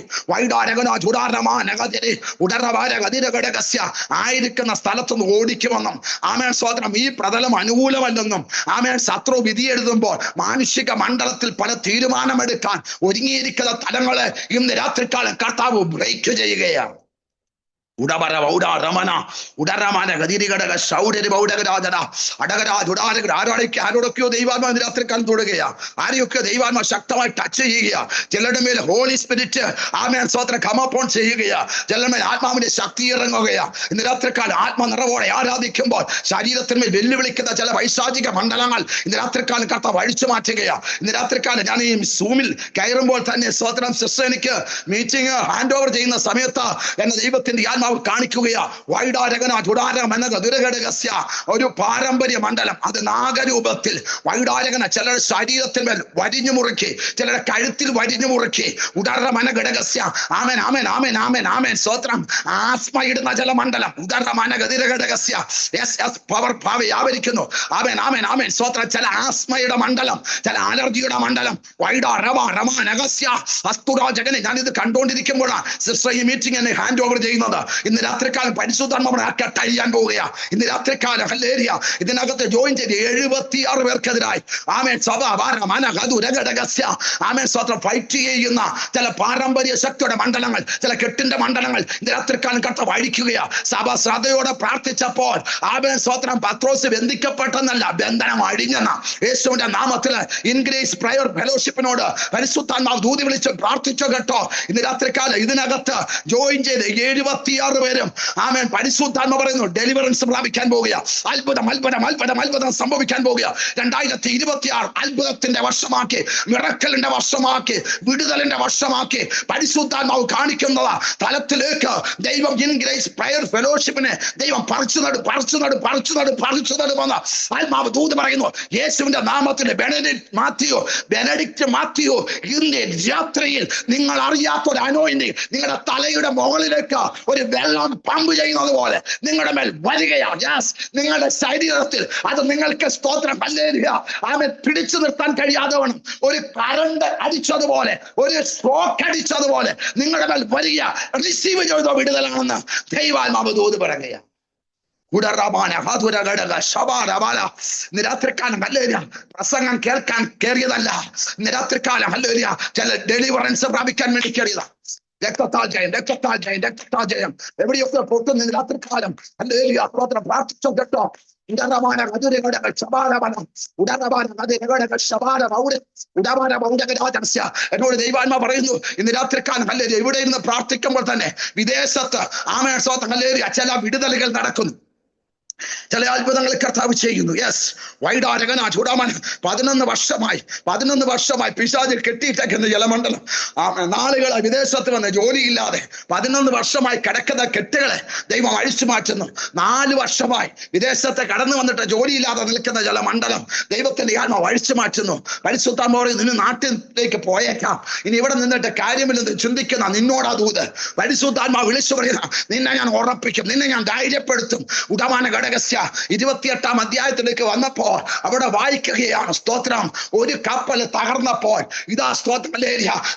ആയിരിക്കുന്ന സ്ഥലത്തുനിന്ന് ഓടിക്കുമെന്നും, ആമേൻ, സ്വോത്രം, ഈ പ്രതലം അനുകൂലമല്ലെന്നും, ആമേൻ, ശത്രു വിധി എഴുതുമ്പോൾ മാനുഷിക മണ്ഡലത്തിൽ പല തീരുമാനമെടുക്കാൻ ഒരുങ്ങിയിരിക്കുന്ന തലങ്ങളെ ഇന്ന് രാത്രിക്കാലം കർത്താവ് ബ്രേക്ക് ചെയ്യുകയാണ്. ആരോടൊക്കെയോ ദൈവാത്മാ രാത്രിക്കാലം തൊടുകയാ, ആരെയൊക്കെയോ ദൈവാത്മാ ശക്തമായി ടച്ച് ചെയ്യുക. ചിലരുടെ മേൽ ഹോളി സ്പിരിറ്റ്, ആമേൻ, സ്വോത്രം, കമപ്പോൺ ചെയ്യുകയാ. ചിലരുടെ മേൽ ആത്മാവിന്റെ ശക്തി ഇറങ്ങുകയാ. ഇന്ന് രാത്രിക്കാലം ആത്മനിറവോടെ ആരാധിക്കുമ്പോൾ ശരീരത്തിന്മേൽ വെല്ലുവിളിക്കുന്ന ചില വൈശാചിക മണ്ഡലങ്ങൾ ഇന്ന് രാത്രിക്കാലം കർത്താവ് അഴിച്ചു മാറ്റുകയാ. ഇന്ന് രാത്രിക്കാലം ഞാൻ ഈ സൂമിൽ കയറുമ്പോൾ തന്നെ സ്വോത്രം, സിസ്റ്റർ, എനിക്ക് മീറ്റിംഗ് ഹാൻഡ് ഓവർ ചെയ്യുന്ന സമയത്ത് എന്നെ ദൈവത്തിന്റെ കാണിക്കുകയാ. ഒരു പാരമ്പര്യ മണ്ഡലം, അത് നാഗരൂപത്തിൽ വൈഡാരകന ചിലരുടെ ശരീരത്തിന്മേൽ വരിഞ്ഞു മുറുക്കി, ചിലരുടെ കഴുത്തിൽ വരിഞ്ഞു മുറുക്കി. ഉദാരമന ഘടകസ്യ, ആമേൻ, ആമേൻ, ആമേൻ, ആമേൻ, ആമേൻ, സ്വോത്രം. ആസ്മ ഇടുന്ന ജലമണ്ഡലം, ഉദാരമന ഗതിരഘടകസ്യ, പവർ ഭാവ വ്യാപരിക്കുന്നു. ആമേൻ, ആമേൻ, ആമേൻ, സ്വോത്രം. ചില ആസ്മയുടെ മണ്ഡലം, ചില അലർജിയുടെ മണ്ഡലം, വൈഡാരമനഗസ്യ അസ്തുരാജകനെ. ഞാനിത് കണ്ടുകൊണ്ടിരിക്കുമ്പോഴാണ് സിസ്റ്റർ ഈ മീറ്റിംഗ് എന്നെ ഹാൻഡ് ഓവർ ചെയ്യുന്നത്. ഇന്ന് രാത്രിക്കാലം പരിശുദ്ധാത്മാവിനെ കഴിയാൻ പോവുകയാ. ഇന്ന് രാത്രിക്കാലം ഹല്ലേലൂയ ഇതിനകത്ത് ജോയിൻ ചെയ്ത് 76 പേർക്കെതിരായി, ആമേൻ, സഭ ആമേൻ, സ്വോത്രം, ഫൈറ്റ് ചെയ്യുന്ന ചില പാരമ്പര്യ ശക്തിയുടെ മണ്ഡലങ്ങൾ, ചില കെട്ടിന്റെ മണ്ഡലങ്ങൾ ഇന്ന് രാത്രിക്കാലം കർത്താവ് അഴിക്കുകയാ. സഭ ശ്രദ്ധയോടെ പ്രാർത്ഥിച്ചപ്പോൾ, ആമേൻ, സ്വോത്രം, പത്രോസ് ബന്ധിക്കപ്പെട്ടെന്നല്ല, ബന്ധനം അഴിഞ്ഞെന്ന യേശുവിന്റെ നാമത്തില് ഇൻഗ്രേസ് പ്രയർ ഫെലോഷിപ്പിനോട് പരിശുദ്ധാത്മാവ് ദൂതി വിളിച്ച് പ്രാർത്ഥിച്ചോ കേട്ടോ. ഇന്ന് രാത്രിക്കാലം ഇതിനകത്ത് ജോയിൻ ചെയ്ത് 76 പേരും, ആമേൻ, പരിശുദ്ധാത്മ പറയുന്നു, ഡെലിവറൻസ് പ്രാപിക്കാൻ പോകുക. അത്ഭുതം, അത്ഭുതം, അത്ഭുതം, അത്ഭുതം സംഭവിക്കാൻ പോകുക. 2026 അത്ഭുതത്തിന്റെ വർഷമാക്കി, മിറക്കലിന്റെ വർഷമാക്കി, വിടുതലിന്റെ വർഷമാക്കി പരിശുദ്ധാത്മാവ് കാണിക്കുന്നത് തലത്തിലേക്ക് ദൈവം ഇൻഗ്രേസ് പ്രയർ ഫെലോഷിപ്പിനെ ദൈവം പറിച്ചു നടുവെന്ന് ആത്മാവ് ദൂത് പറയുന്നു. യേശുവിന്റെ നാമത്തിൽ ബെനഡിക്റ്റ് മാത്യു ഇന്ന് രാത്രിയിൽ നിങ്ങൾ അറിയാത്തൊരു അനോയിന്റിങ് നിങ്ങളുടെ തലയുടെ മുകളിലേക്ക് ഒരു വെള്ളം പമ്പ് ചെയ്യുന്നത് പോലെ നിങ്ങളുടെ മേൽ വരികയാണ്. യെസ്, നിങ്ങളുടെ ശരീരത്തിൽ അത് നിങ്ങൾക്ക് സ്തോത്രം, ഹല്ലേലൂയ, ആമേൻ, പിടിച്ചു നിർത്താൻ കഴിയാതെ വേണം ഒരു കറണ്ട് അടിച്ചതുപോലെ, ഒരു സ്ട്രോക്ക് അടിച്ചതുപോലെ നിങ്ങളുടെ മേൽ വരിക. റിസീവ് ചെയ്തോ വിടുതലാണെന്ന് ദൈവാത്മാവ് ദൂത് പറയുക. നിരാത്രിക്കാലം ഹല്ലേലൂയ പ്രസംഗം കേൾക്കാൻ കയറിയതല്ല, നിരാത്രിക്കാലം ഹല്ലേലൂയ ചില ഡെലിവറൻസ് പ്രാപിക്കാൻ വേണ്ടി കയറിയതാ. രക്തത്താൽ ജയം, രക്തത്താൽ ജയം, രക്തത്താൽ ജയം. എവിടെയൊക്കെ പൊട്ടുന്ന രാത്രിക്കാലം ഹല്ലേലൂയ സ്തോത്രം പ്രാർത്ഥിച്ചോ കേട്ടോ. എന്നോട് ദൈവാത്മാ പറയുന്നു ഇന്ന് രാത്രിക്കാലം ഹല്ലേലൂയ ഇവിടെ ഇരുന്ന് പ്രാർത്ഥിക്കുമ്പോൾ തന്നെ വിദേശത്ത്, ആമേൻ, സ്തോത്രം, ഹല്ലേലൂയ ചില വിടുതലുകൾ നടക്കുന്നു, ചില അത്ഭുതങ്ങൾ കർത്താവ് ചെയ്യുന്നു. യെസ്, വൈഡാരകന ചൂടാമൻ 11 വർഷമായി പിശാചിൽ കെട്ടിയിട്ടേക്കുന്ന ജലമണ്ഡലം, നാളുകളെ വിദേശത്ത് വന്ന് ജോലിയില്ലാതെ 11 വർഷമായി കിടക്കുന്ന കെട്ടുകളെ ദൈവം അഴിച്ചു മാറ്റുന്നു. 4 വർഷമായി വിദേശത്ത് കടന്നു വന്നിട്ട് ജോലിയില്ലാതെ നിൽക്കുന്ന ജലമണ്ഡലം ദൈവത്തിന്റെ ആത്മാവ് അഴിച്ചു മാറ്റുന്നു. പരിശുദ്ധാത്മാവ് പറയും, നിന്നെ നാട്ടിലേക്ക് പോയേക്കാം, ഇനി ഇവിടെ നിന്നിട്ട് കാര്യമില്ലെന്ന് ചിന്തിക്കുന്ന നിന്നോടാ ദൂത്. പരിശുദ്ധാത്മാവ് വിളിച്ചു പറയുന്ന, നിന്നെ ഞാൻ ഉറപ്പിക്കും, നിന്നെ ഞാൻ ധൈര്യപ്പെടുത്തും. ഉടമാന 28 അധ്യായത്തിലേക്ക് വന്നപ്പോൾ അവിടെ വായിക്കുകയാണ്, സ്തോത്രം, ഒരു കപ്പൽ തകർന്നപ്പോൾ ഇതാ സ്തോത്രം,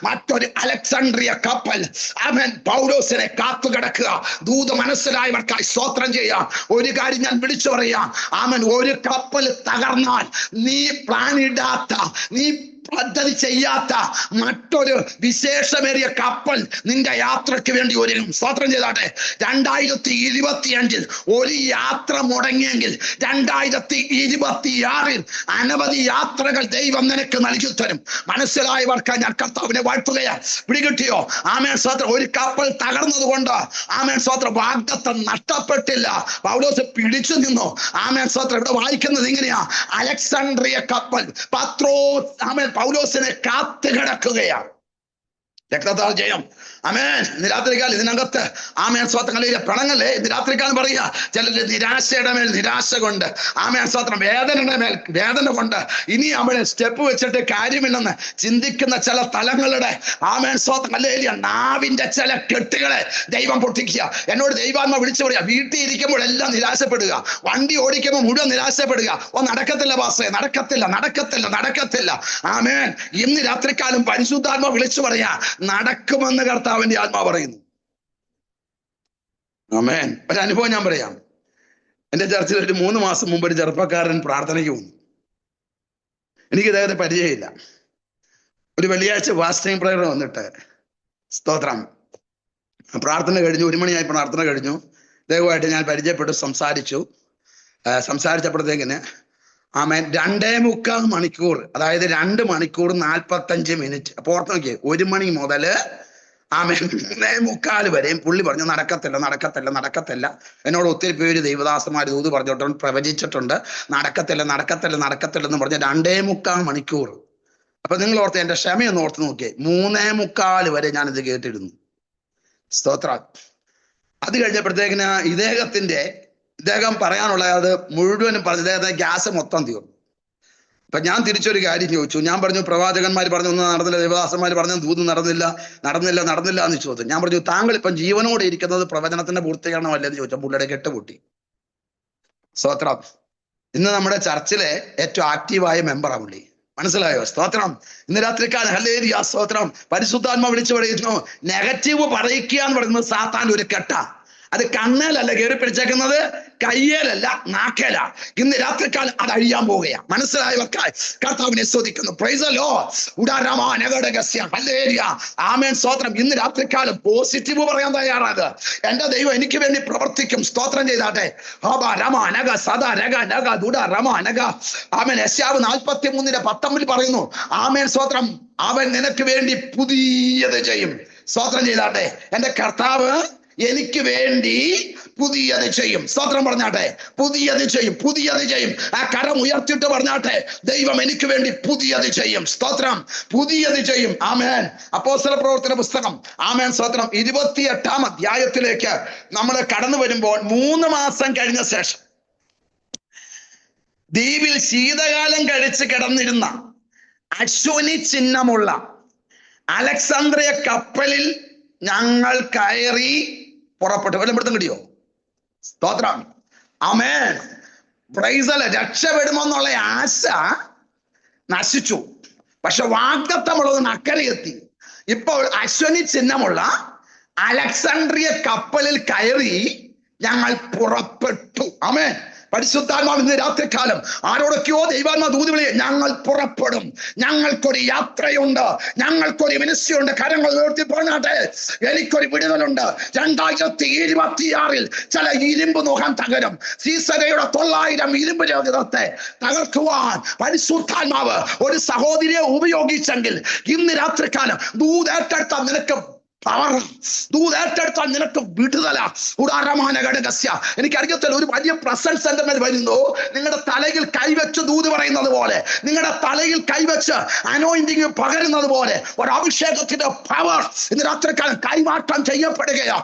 മറ്റൊരു അലക്സാണ്ട്രിയ കപ്പൽ, ആമേൻ, പൗലോസിനെ കാത്തു കിടക്കുക. ദൂത് മനസ്സിലായവർക്കായി സ്തോത്രം ചെയ്യാം. ഒരു കാര്യം ഞാൻ വിളിച്ചു പറയാം, ആമേൻ, ഒരു കപ്പൽ തകർന്നാൽ നീ പ്ലാനിടാത്ത, നീ പദ്ധതി ചെയ്യാത്ത മറ്റൊരു വിശേഷമേറിയ കപ്പൽ നിന്റെ യാത്രയ്ക്ക് വേണ്ടി ഒരുങ്ങും. സ്തോത്രം ചെയ്താട്ടെ. 2025 ഒരു യാത്ര മുടങ്ങിയെങ്കിൽ 2026 അനവധി യാത്രകൾ ദൈവം നിനക്ക് നൽകി തരും. മനസ്സിലായവർക്ക് ഞാൻ കർത്താവിനെ വാഴ്ത്തുകയാണ്. പിടികിട്ടിയോ? ആമേൻ, സ്തോത്രം. ഒരു കപ്പൽ തകർന്നത് കൊണ്ട്, ആമേൻ, സ്തോത്രം, വാഗ്ദത്തം നഷ്ടപ്പെട്ടില്ല. പൗലോസ് പിടിച്ചു നിന്നു. ആമേൻ, സ്തോത്രം. ഇവിടെ വായിക്കുന്നത് ഇങ്ങനെയാ, അലക്സാണ്ട്രിയ കപ്പൽ പത്രോസ്, ആമേൻ, പൗലോസിനെ കാത്തു കിടക്കുകയാണ്. രക്തത്താൽ ജയം. ആമേൻ. ഇന്ന് രാത്രികാലം ഇതിനകത്ത് ആമേൻ സ്തോത്രം ഹല്ലേലൂയ പ്രണങ്ങളെ ഇന്ന് രാത്രികാലം പറയുക. ചിലര് നിരാശയുടെ മേൽ നിരാശ കൊണ്ട്, ആമേൻ സ്തോത്രം വേദനയുടെ മേൽ വേദന കൊണ്ട് ഇനി അവിടെ സ്റ്റെപ്പ് വെച്ചിട്ട് കാര്യമില്ലെന്ന് ചിന്തിക്കുന്ന ചില തലങ്ങളുടെ ആമേൻ സ്തോത്രം ഹല്ലേലൂയ നാവിന്റെ ചില കെട്ടുകളെ ദൈവം പൊട്ടിക്കുക. എന്നോട് ദൈവാത്മ വിളിച്ചു പറയുക, വീട്ടിൽ ഇരിക്കുമ്പോഴെല്ലാം നിരാശപ്പെടുക, വണ്ടി ഓടിക്കുമ്പോൾ മുഴുവൻ നിരാശപ്പെടുക. നടക്കത്തില്ല പാസ്റ്ററെ, നടക്കത്തില്ല നടക്കത്തില്ല നടക്കത്തില്ല. ആമേൻ. ഇന്ന് രാത്രികാലം പരിശുദ്ധാത്മ വിളിച്ചു പറയാ, നടക്കുമെന്ന് കർത്താവിന്റെ ആത്മാ പറയുന്നു. ആമേൻ. ഒരു അനുഭവം ഞാൻ പറയാം. എന്റെ ചർച്ചിൽ ഒരു 3 മാസം മുമ്പ് ഒരു ചെറുപ്പക്കാരൻ പ്രാർത്ഥനയ്ക്ക് വന്നു. എനിക്ക് ഇദ്ദേഹത്തെ പരിചയമില്ല. ഒരു വെള്ളിയാഴ്ച ഫാസ്റ്റിംഗ് പ്രയർ വന്നിട്ട് സ്തോത്രം പ്രാർത്ഥന കഴിഞ്ഞു. 1 മണിയായി പ്രാർത്ഥന കഴിഞ്ഞു. ദൈവമായിട്ട് ഞാൻ പരിചയപ്പെട്ടു, സംസാരിച്ചപ്പോഴത്തേക്കിന് ആമേൻ 2.25 മണിക്കൂർ, അതായത് 2 മണിക്കൂർ 45 മിനിറ്റ്. അപ്പൊ ഓർത്ത് നോക്കിയേ, 1 മണി മുതൽ ആമേൻ 3:45 വരെയും പുള്ളി പറഞ്ഞു നടക്കത്തില്ല നടക്കത്തില്ല നടക്കത്തില്ല. എന്നോട് ഒത്തിരി പേര് ദൈവദാസന്മാർ ദൂത് പറഞ്ഞിട്ടുണ്ട്, പ്രവചിച്ചിട്ടുണ്ട്, നടക്കത്തില്ല നടക്കത്തില്ല നടക്കത്തില്ല എന്ന് പറഞ്ഞ 2.25 മണിക്കൂർ. അപ്പൊ നിങ്ങൾ ഓർത്ത്, എന്റെ ക്ഷമയൊന്ന് ഓർത്ത് നോക്കിയേ, 3:45 വരെ ഞാനിത് കേട്ടിരുന്നു. സ്തോത്രം. അത് കഴിഞ്ഞപ്പോഴത്തേക്കിന് ഇദ്ദേഹം പറയാനുള്ള അത് മുഴുവനും പറഞ്ഞു. ഇദ്ദേഹത്തെ ഗ്യാസ് മൊത്തം തീർന്നു. അപ്പൊ ഞാൻ തിരിച്ചൊരു കാര്യം ചോദിച്ചു. ഞാൻ പറഞ്ഞു, പ്രവാചകന്മാർ പറഞ്ഞു ഒന്നും നടന്നില്ല, ദേവദാസന്മാർ പറഞ്ഞു ദൂത് നടന്നില്ല എന്ന് ചോദിച്ചു. ഞാൻ പറഞ്ഞു, താങ്കൾ ഇപ്പം ജീവനോടെ ഇരിക്കുന്നത് പ്രവചനത്തിന്റെ പൂർത്തീകരണമല്ലേ എന്ന് ചോദിച്ചാൽ പുള്ളിയുടെ കെട്ടുപൊട്ടി. സ്തോത്രം. ഇന്ന് നമ്മുടെ ചർച്ചിലെ ഏറ്റവും ആക്റ്റീവായ മെമ്പറാണ് പുള്ളി. മനസ്സിലായോ? സ്തോത്രം. ഇന്ന് രാത്രിക്കാലം ഹല്ലേലൂയ സ്തോത്രം. പരിശുദ്ധാത്മ വിളിച്ചു പറയുന്നു, നെഗറ്റീവ് പറയിക്കുക എന്ന് പറയുന്നത് സാത്താൻ ഒരു കെട്ട. അത് കണ്ണേലല്ല കയറി പിടിച്ചേക്കുന്നത്, കയ്യേലല്ല നാക്കേല. ഇന്ന് രാത്രിക്കാലം അത് അഴിയാൻ പോവുകയാണ്. മനസ്സിലായവർക്കായി കർത്താവിനെ സ്തുതിക്കുന്നു. Price the lord. ഹല്ലേലൂയ. ആമേൻ സ്തോത്രം. ഇന്ന് രാത്രിക്കാലം പോസിറ്റീവ് പറയാൻ തയ്യാറാണ്. എന്റെ ദൈവം എനിക്ക് വേണ്ടി പ്രവർത്തിക്കും. സ്തോത്രം ചെയ്താട്ടെ. ആമേൻ. യെശയ്യാവ് 43:19 പറയുന്നു, ആമേൻ സ്തോത്രം, അവൻ നിനക്ക് വേണ്ടി പുതിയത് ചെയ്യും. സ്തോത്രം ചെയ്താട്ടെ. എന്റെ കർത്താവ് എനിക്ക് വേണ്ടി പുതിയത് ചെയ്യും. സ്തോത്രം പറഞ്ഞാട്ടെ. പുതിയത് ചെയ്യും. ആ കരം ഉയർത്തിയിട്ട് പറഞ്ഞാട്ടെ, ദൈവം എനിക്ക് വേണ്ടി പുതിയത് ചെയ്യും. സ്തോത്രം. പുതിയത് ചെയ്യും. ആമേൻ. അപ്പോസ്തല പ്രവർത്തന പുസ്തകം ആമേൻ സ്തോത്രം 28-ാം അധ്യായത്തിലേക്ക് നമ്മൾ കടന്നു വരുമ്പോൾ 3 മാസം കഴിഞ്ഞ ശേഷം ദ്വീപിൽ ശീതകാലം കഴിച്ച് കിടന്നിരുന്ന അശ്വനി ചിഹ്നമുള്ള അലക്സാന്ദ്രിയ കപ്പലിൽ ഞങ്ങൾ കയറി പുറപ്പെട്ടു. വല്ലതും പിടുത്തം കിട്ടിയോ? സ്തോത്രം. ആമേൻ. Praise the lord. രക്ഷപ്പെടുമെന്നുള്ള ആശ നശിച്ചു. പക്ഷെ വാഗ്ദത്തമുള്ളത് അക്കരയെത്തി. ഇപ്പോൾ അശ്വനി ചിഹ്നമുള്ള അലക്സാണ്ട്രിയ കപ്പലിൽ കയറി ഞങ്ങൾ പുറപ്പെട്ടു. ആമേൻ. പരിശുദ്ധാത്മാവ് ഇന്ന് രാത്രികാലം ആരോടൊക്കെയോ ദൈവാത്മാ ദൂത് വിളി, ഞങ്ങൾ പുറപ്പെടും, ഞങ്ങൾക്കൊരു യാത്രയുണ്ട്, ഞങ്ങൾക്കൊരു മിനിസ്ട്രി ഉണ്ട്. കരങ്ങൾ ഉയർത്തി പറഞ്ഞാട്ടെ, എനിക്കൊരു വിടുതലുണ്ട്. 2026 ചില ഇരുമ്പ് മുഖം തകരും. സീസരയുടെ 900 ഇരുമ്പ് രോഗത്തെ തകർക്കുവാൻ പരിശുദ്ധാത്മാവ് ഒരു സഹോദരിയെ ഉപയോഗിച്ചെങ്കിൽ ഇന്ന് രാത്രികാലം ദൂതേറ്റെടുത്ത നിനക്ക് പവർ, ദൂതേറ്റെടുത്താൽ നിനക്ക് വിടുതല. എനിക്കറിയത്തില്ല, ഒരു വലിയ പ്രസൻസ് എന്റെ മേൽ വരുന്നു. നിങ്ങളുടെ തലയിൽ കൈവച്ച് ദൂത് പറയുന്നത് പോലെ, നിങ്ങളുടെ തലയിൽ കൈവച്ച് അനോയിന്റിങ് പകരുന്നത് പോലെ ഒരു അഭിഷേകത്തിന്റെ പവർ ഇന്ന് രാത്രിക്കാലം കൈമാറ്റം ചെയ്യപ്പെടുകയാ.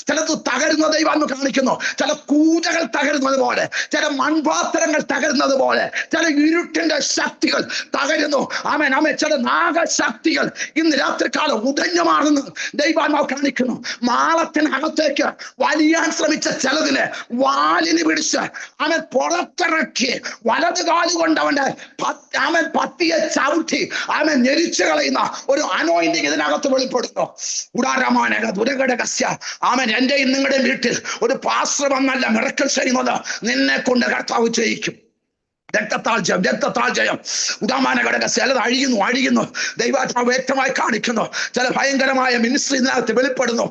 ചിലത് തകരുന്ന ദൈവം കാണിക്കുന്നു. ചില കൂജകൾ തകരുന്നത് പോലെ, ചില മൺപാത്രങ്ങൾ തകരുന്നത് പോലെ, ചില ഇരുട്ടിന്റെ ശക്തികൾ തകരുന്നു. ആമേൻ ആമേൻ. ചില നാഗശക്തികൾ ഇന്ന് രാത്രിക്കാലം ഉടഞ്ഞു മാറുന്നു ദൈവാത്മാവ് കാണിക്കുന്നു. മാളത്തിനകത്തേക്ക് വലിയാൻ ശ്രമിച്ച ചിലതിന് വാലിന് പിടിച്ച് അവൻ പുറത്തിറക്കി വലത് കാലുകൊണ്ട് അവൻ പത്തിയെ ചവിട്ടി അവൻ ഞെരിച്ചു കളയുന്ന ഒരു അനോയിന്റിങ് ഇതിനകത്ത് വെളിപ്പെടുന്നു. അവൻ എന്റെയും നിങ്ങളുടെയും വീട്ടിൽ ഒരു പാസ്റ്റർ വന്നല്ല മിറക്കിൾ ചെയ്യുന്നത്, നിന്നെ കൊണ്ട് കർത്താവ് ചെയ്യിക്കും. രക്തത്താൽ ജയം. ചിലത് അഴിയുന്നു. ദൈവാത്മാവ് വ്യക്തമായി കാണിക്കുന്നു. ചില ഭയങ്കരമായ മിനിസ്ട്രി ഇതിനകത്ത് വെളിപ്പെടുന്നു.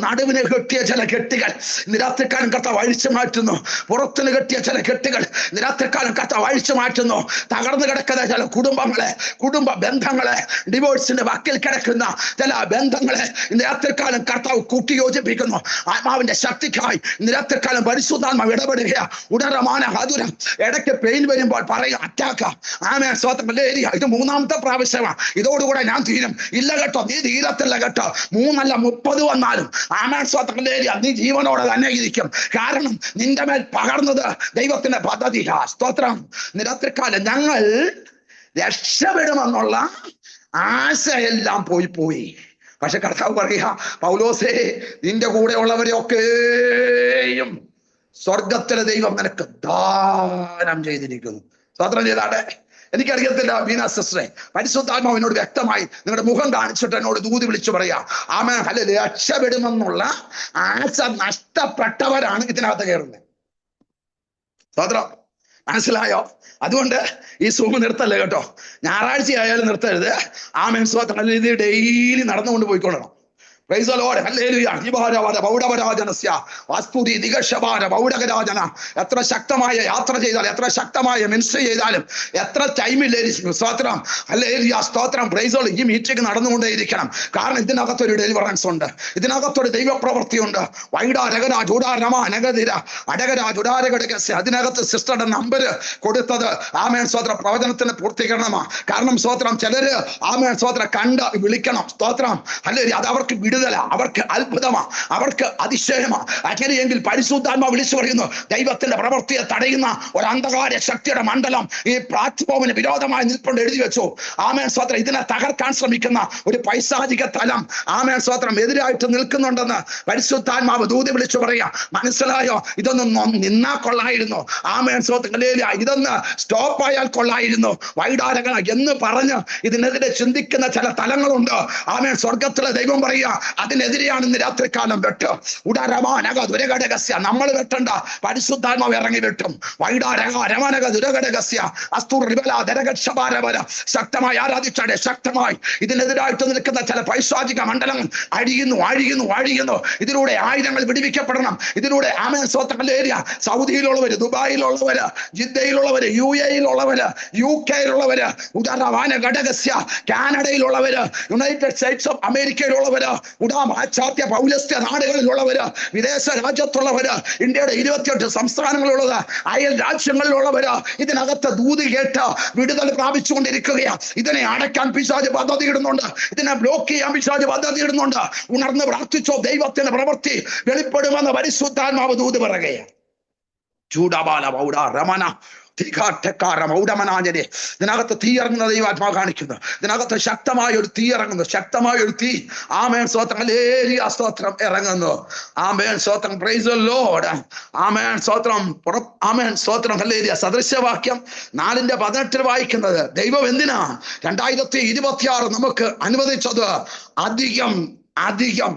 നടുവിനെ കെട്ടിയ ചില കെട്ടുകൾ നിരാത്രിക്കാലം കർത്താവ് അഴിച്ചു മാറ്റുന്നു. പുറത്തിന് കെട്ടിയ ചില കെട്ടുകൾ നിരാത്രിക്കാലം കർത്താവ് അഴിച്ചു മാറ്റുന്നു. തകർന്നു കിടക്കുന്ന ചില കുടുംബ ബന്ധങ്ങളെ, ഡിവോഴ്സിന്റെ വക്കിൽ കിടക്കുന്ന ചില ബന്ധങ്ങളെ നിരാത്രിക്കാലം കർത്താവ് കൂട്ടി യോജിപ്പിക്കുന്നു. ആത്മാവിന്റെ ശക്തിക്കായി നിരാത്രിക്കാലം പരിശുദ്ധാത്മാവ് ഇടപെടുകയാണ്. ഉടരമാന ഹതുരം. ഇടയ്ക്ക് പെയിൻ വരുമ്പോൾ പറയും അറ്റാക്ക. ആമേൻ സ്തോത്രം. മലേറിയ ഇത് 3ാമത്തെ പ്രാവശ്യമാണ്. ഇതോടുകൂടെ ഞാൻ തീരും. ഇല്ല കേട്ടോ, നീ തീരത്തില്ല കേട്ടോ. 3 അല്ല 30 വന്നാലും ആമേൻ സ്തോത്രം മലേറിയ നീ ജീവനോടെ തന്നെ ഇരിക്കും. കാരണം നിന്റെ മേൽ പകർന്നത് ദൈവത്തിന്റെ പദ്ധതിയാ. സ്തോത്രം. രാത്രികാലം ഞങ്ങൾ രക്ഷപ്പെടുമെന്നുള്ള ആശയെല്ലാം പോയി. പക്ഷെ കർത്താവ് പറയുക, പൗലോസേ, നിന്റെ കൂടെ ഉള്ളവരെയൊക്കെയും സ്വർഗത്തിലെ ദൈവം നിനക്ക് ദാനം ചെയ്തിരിക്കുന്നു. സ്തോത്രം ചെയ്താട്ടെ. എനിക്കറിയത്തില്ല വീണ സിസ്റ്ററെ, പരിശുദ്ധാത്മാവിനോട് വ്യക്തമായി നിങ്ങളുടെ മുഖം കാണിച്ചിട്ട് എന്നോട് ദൂതി വിളിച്ചു പറയാ, ആമേൻ ഹല്ലേലൂയ, രക്ഷപ്പെടുമെന്നുള്ള ആശ നഷ്ടപ്പെട്ടവരാണ് ഇതിനകത്ത് കയറുന്നത്. സ്തോത്രം. മനസ്സിലായോ? അതുകൊണ്ട് ഈ സൂം നിർത്തല്ലേ കേട്ടോ. ഞായറാഴ്ച ആയാലും നിർത്തരുത്. ആമേൻ സ്തോത്രം. ഇത് ഡെയിലി നടന്നുകൊണ്ട് പോയിക്കൊള്ളണം. Praise the Lord. Hallelujah. എത്ര ശക്തമായ യാത്ര ചെയ്താലും, എത്ര ശക്തമായ മിനിസ്റ്റർ ചെയ്താലും, എത്ര ടൈമില്ലായിരിക്കും. സ്തോത്രം. ഹല്ലേലൂയ. സ്തോത്രം. Price the Lord. ഈ മീറ്റിംഗ് നടന്നുകൊണ്ടേയിരിക്കണം. കാരണം ഇതിനകത്തൊരു ഡെലിവറൻസ് ഉണ്ട്, ഇതിനകത്തൊരു ദൈവപ്രവൃത്തിയുണ്ട്. അതിനകത്ത് സിസ്റ്ററുടെ നമ്പർ കൊടുത്തത് ആമേൻ സ്തോത്രം പ്രവചനത്തിന്റെ പൂർത്തീകരണമാണ്. കാരണം സ്തോത്രം ചിലര് ആമേൻ സ്തോത്രം കണ്ട് വിളിക്കണം. സ്തോത്രം. ഹല്ലേലൂയ. അത് അവർക്ക് വിടുതല, അവർക്ക് അത്ഭുതമാ, അവർക്ക് അതിശയമാ. അങ്ങനെയെങ്കിൽ പരിശുദ്ധാത്മാവ് വിളിച്ചു പറയുന്നു, ദൈവത്തിന്റെ പ്രവൃത്തിയെ തടയുന്ന ഒരു അന്ധകാര ശക്തിയുടെ മണ്ഡലം ഈ പ്ലാറ്റ്ഫോമിന് വിരോധമായി നിൽപ്പുണ്ട്. എഴുതി വെച്ചു. ആമേൻ സ്തോത്രം. ഇതിനെ തകർക്കാൻ ശ്രമിക്കുന്ന ഒരു പൈശാചിക തലം ആമേൻ സ്തോത്രം എതിരായിട്ട് നിൽക്കുന്നുണ്ടെന്ന് പരിശുദ്ധാത്മാവ് ദൂതി വിളിച്ചു പറയാ. മനസ്സിലായോ? ഇതൊന്നും നിന്നാ കൊള്ളായിരുന്നു. ആമേൻ സ്തോത്രം. ഇതൊന്ന് സ്റ്റോപ്പ് ആയാൽ കൊള്ളായിരുന്നു. വൈഡാരങ്ങൾ എന്ന് പറഞ്ഞ് ഇതിനെതിരെ ചിന്തിക്കുന്ന ചില തലങ്ങളുണ്ട്. ആമേൻ. സ്വർഗത്തിലെ ദൈവം പറയുക, അതിനെതിരെയാണ് ഇന്ന് രാത്രികാലം വെട്ട്. ഉടരമാനക ദുരഘടകസ്യ. നമ്മൾ വെട്ടണ്ട, പരിശുദ്ധാത്മാവ് ഇറങ്ങി വെട്ടും. വൈഡാരമാനക ദുരഘടകസ്യ അസ്തു റിബല ദരഗക്ഷപാരവര. ശക്തമായി ആരാധിച്ചാടെ. ശക്തമായി ഇതിനെതിരായിട്ട് നിൽക്കുന്ന ചില പൈശാചിക മണ്ഡലങ്ങൾ അഴിയുന്നു. ഇതിലൂടെ ആയിരങ്ങൾ വിടുവിക്കപ്പെടണം. ഇതിലൂടെ ആമേൻ സ്തോത്രം ഹല്ലേലൂയ. സൗദിയിലുള്ളവര്, ദുബായിലുള്ളവര്, ജിദ്ദയിലുള്ളവര്, UAE-യിലുള്ളവര്, UK-യിലുള്ളവര്, ഉദാരമാന ഘടകസ്യ കാനഡയിലുള്ളവര്, യുണൈറ്റഡ് സ്റ്റേറ്റ്സ് ഓഫ് അമേരിക്കയിലുള്ളവര്, പാശ്ചാത്യ പൗരസ്ത്യ നാടുകളിലുള്ളവര്, വിദേശ രാജ്യത്തുള്ളവര്, ഇന്ത്യയുടെ 28 സംസ്ഥാനങ്ങളിലുള്ളത്, അയൽ രാജ്യങ്ങളിലുള്ളവര് ഇതിനകത്ത് ദൂതി കേട്ട് വിടുതൽ പ്രാപിച്ചുകൊണ്ടിരിക്കുകയാ. ഇതിനെ അടയ്ക്കാൻ പിശാച് പദ്ധതി ഇടുന്നുണ്ട്, ഇതിനെ ബ്ലോക്ക് ചെയ്യാൻ പിശാച് പദ്ധതി ഇടുന്നുണ്ട്. ഉണർന്ന് പ്രാർത്ഥിച്ചോ, ദൈവത്തിന്റെ പ്രവൃത്തി വെളിപ്പെടുമെന്ന് പരിശുദ്ധാത്മാവ് ദൂത് പറയുകയാണ്. ചൂടാബാല പൗഡ രമന ഇതിനകത്ത് തീ ഇറങ്ങുന്ന ദൈവാത്മാവ് കാണിക്കുന്നു. ഇതിനകത്ത് ശക്തമായ ഒരു തീ ഇറങ്ങുന്നു, ശക്തമായ ഒരു തീ. ആമേൻ സ്തോത്രം ഹല്ലേലൂയ. സ്തോത്രം ഇറങ്ങുന്നു. ആമേൻ സ്തോത്രം. Price the lord. ആമേൻ സ്തോത്രം. ആമേൻ സ്തോത്രം ഹല്ലേലൂയ. സദൃശവാക്യം 4:18 വായിക്കുന്നത്, ദൈവം എന്തിനാ 2026 നമുക്ക് അനുവദിച്ചത്? അധികം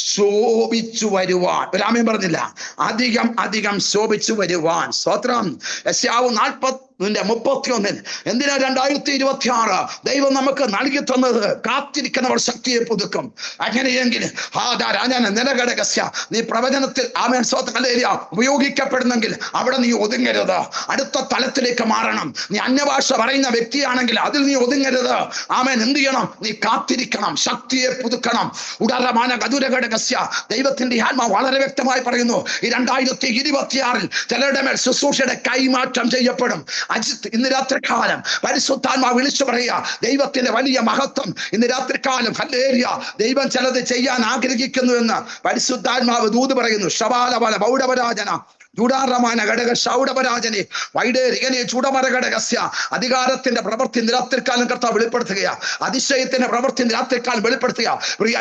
ശോഭിച്ചു വരുവാൻ. ഒരാമേൻ പറഞ്ഞില്ല. അധികം ശോഭിച്ചു വരുവാൻ. സ്തോത്രം. യെശയ്യാവ് 40:31 എന്തിനാ 2026 ദൈവം നമുക്ക് നൽകി തന്നത്? കാത്തിരിക്കുന്നവർ ശക്തിയെ പുതുക്കും. അങ്ങനെയെങ്കിൽ നിലഘടകസ്യ നീ പ്രവചനത്തിൽ ആമേൻ സ്തോത്രം ഹല്ലേലൂയ ഉപയോഗിക്കപ്പെടുന്നെങ്കിൽ അവിടെ നീ ഒതുങ്ങരുത്. അടുത്ത തലത്തിലേക്ക് മാറണം. നീ അന്യഭാഷ പറയുന്ന വ്യക്തിയാണെങ്കിൽ അതിൽ നീ ഒതുങ്ങരുത്. ആമേൻ. എന്ത് ചെയ്യണം? നീ കാത്തിരിക്കണം, ശക്തിയെ പുതുക്കണം. ഉദാരമാന ഗതുരഘടകസ്യ. ദൈവത്തിന്റെ ആത്മാ വളരെ വ്യക്തമായി പറയുന്നു, ഈ 2026 ചിലരുടെ മേൽ ശുശ്രൂഷയുടെ കൈമാറ്റം ചെയ്യപ്പെടും. അജിത്ത്, ഇന്ന് രാത്രികാലം പരിശുദ്ധാത്മാവ് വിളിച്ചു പറയുക, ദൈവത്തിന്റെ വലിയ മഹത്വം ഇന്ന് രാത്രികാലം ഹല്ലേലൂയ ദൈവം ചിലത് ചെയ്യാൻ ആഗ്രഹിക്കുന്നു എന്ന് പരിശുദ്ധാത്മാവ് ദൂത് പറയുന്നു. ശബാലബല പൗഡപരാജന ജൂഡാറമാന ഘടക ശൗഡപരാജനെ വൈഡേരികനെ ചൂടമര ഘടകസ്യ. അധികാരത്തിന്റെ പ്രവൃത്തി നിരാത്രിക്കാലം കർത്താവ് വെളിപ്പെടുത്തുകയാ. അതിശയത്തിന്റെ പ്രവൃത്തി നിരാത്രിക്കാലം വെളിപ്പെടുത്തുക.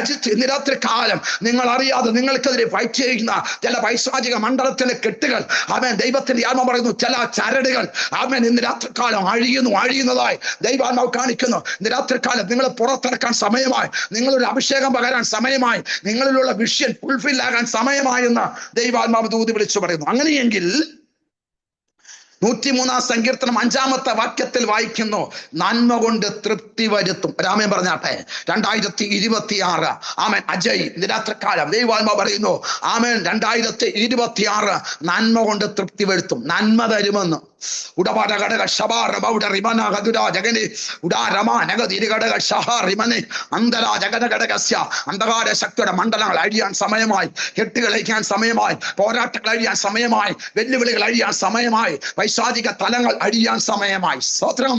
അജിത്ത്, നിരാത്രിക്കാലം നിങ്ങൾ അറിയാതെ നിങ്ങൾക്കെതിരെ ഫൈറ്റ് ചെയ്യുന്ന ചില പൈശാചിക മണ്ഡലത്തിന്റെ കെട്ടുകൾ ആമേൻ ദൈവത്തിന്റെ ആത്മ പറയുന്നു, ചില ചരടുകൾ ആമേൻ ഇന്ന് രാത്രിക്കാലം അഴിയുന്നതായി ദൈവാത്മാവ് കാണിക്കുന്നു. ഇന്ന് രാത്രിക്കാലം നിങ്ങളെ പുറത്തിറക്കാൻ സമയമായി, നിങ്ങളൊരു അഭിഷേകം പകരാൻ സമയമായി, നിങ്ങളിലുള്ള വിഷൻ ഫുൾഫിൽ ആകാൻ സമയമായി എന്ന് ദൈവാത്മാവ് ദൂത് വിളിച്ചു പറയുന്നു. അങ്ങനെയെങ്കിൽ 103-ാം സങ്കീർത്തനം 5-ാമത്തെ വാക്യത്തിൽ വായിക്കുന്നു, നന്മ കൊണ്ട് തൃപ്തി വരുത്തും. രാമൻ പറഞ്ഞാട്ടെ 2026 ആമേൻ. അജയ്, നിരാത്രക്കാലം ദൈവാത്മാവ് പറയുന്നു ആമേൻ 2026 നന്മ കൊണ്ട് തൃപ്തി വരുത്തും. നന്മ തരുമെന്ന്. ഉടപാട ഘടക ശബാറ ബൗഡ റിമന ഗദുര ജഗനി ഉടാരമ നഗതിരി ഘടക ശഹ റിമനെ അന്തര ജഗന ഘടകസ്യ അന്ധകാര ശക്തിയുടെ മണ്ഡലങ്ങൾ അഴിയാൻ സമയമായി, കെട്ടുകൾ അഴിക്കാൻ സമയമായി, പോരാട്ടങ്ങൾ അഴിയാൻ സമയമായി, വെല്ലുവിളികൾ അഴിയാൻ സമയമായി, പൈശാചിക തലങ്ങൾ അഴിയാൻ സമയമായി. സ്തോത്രം.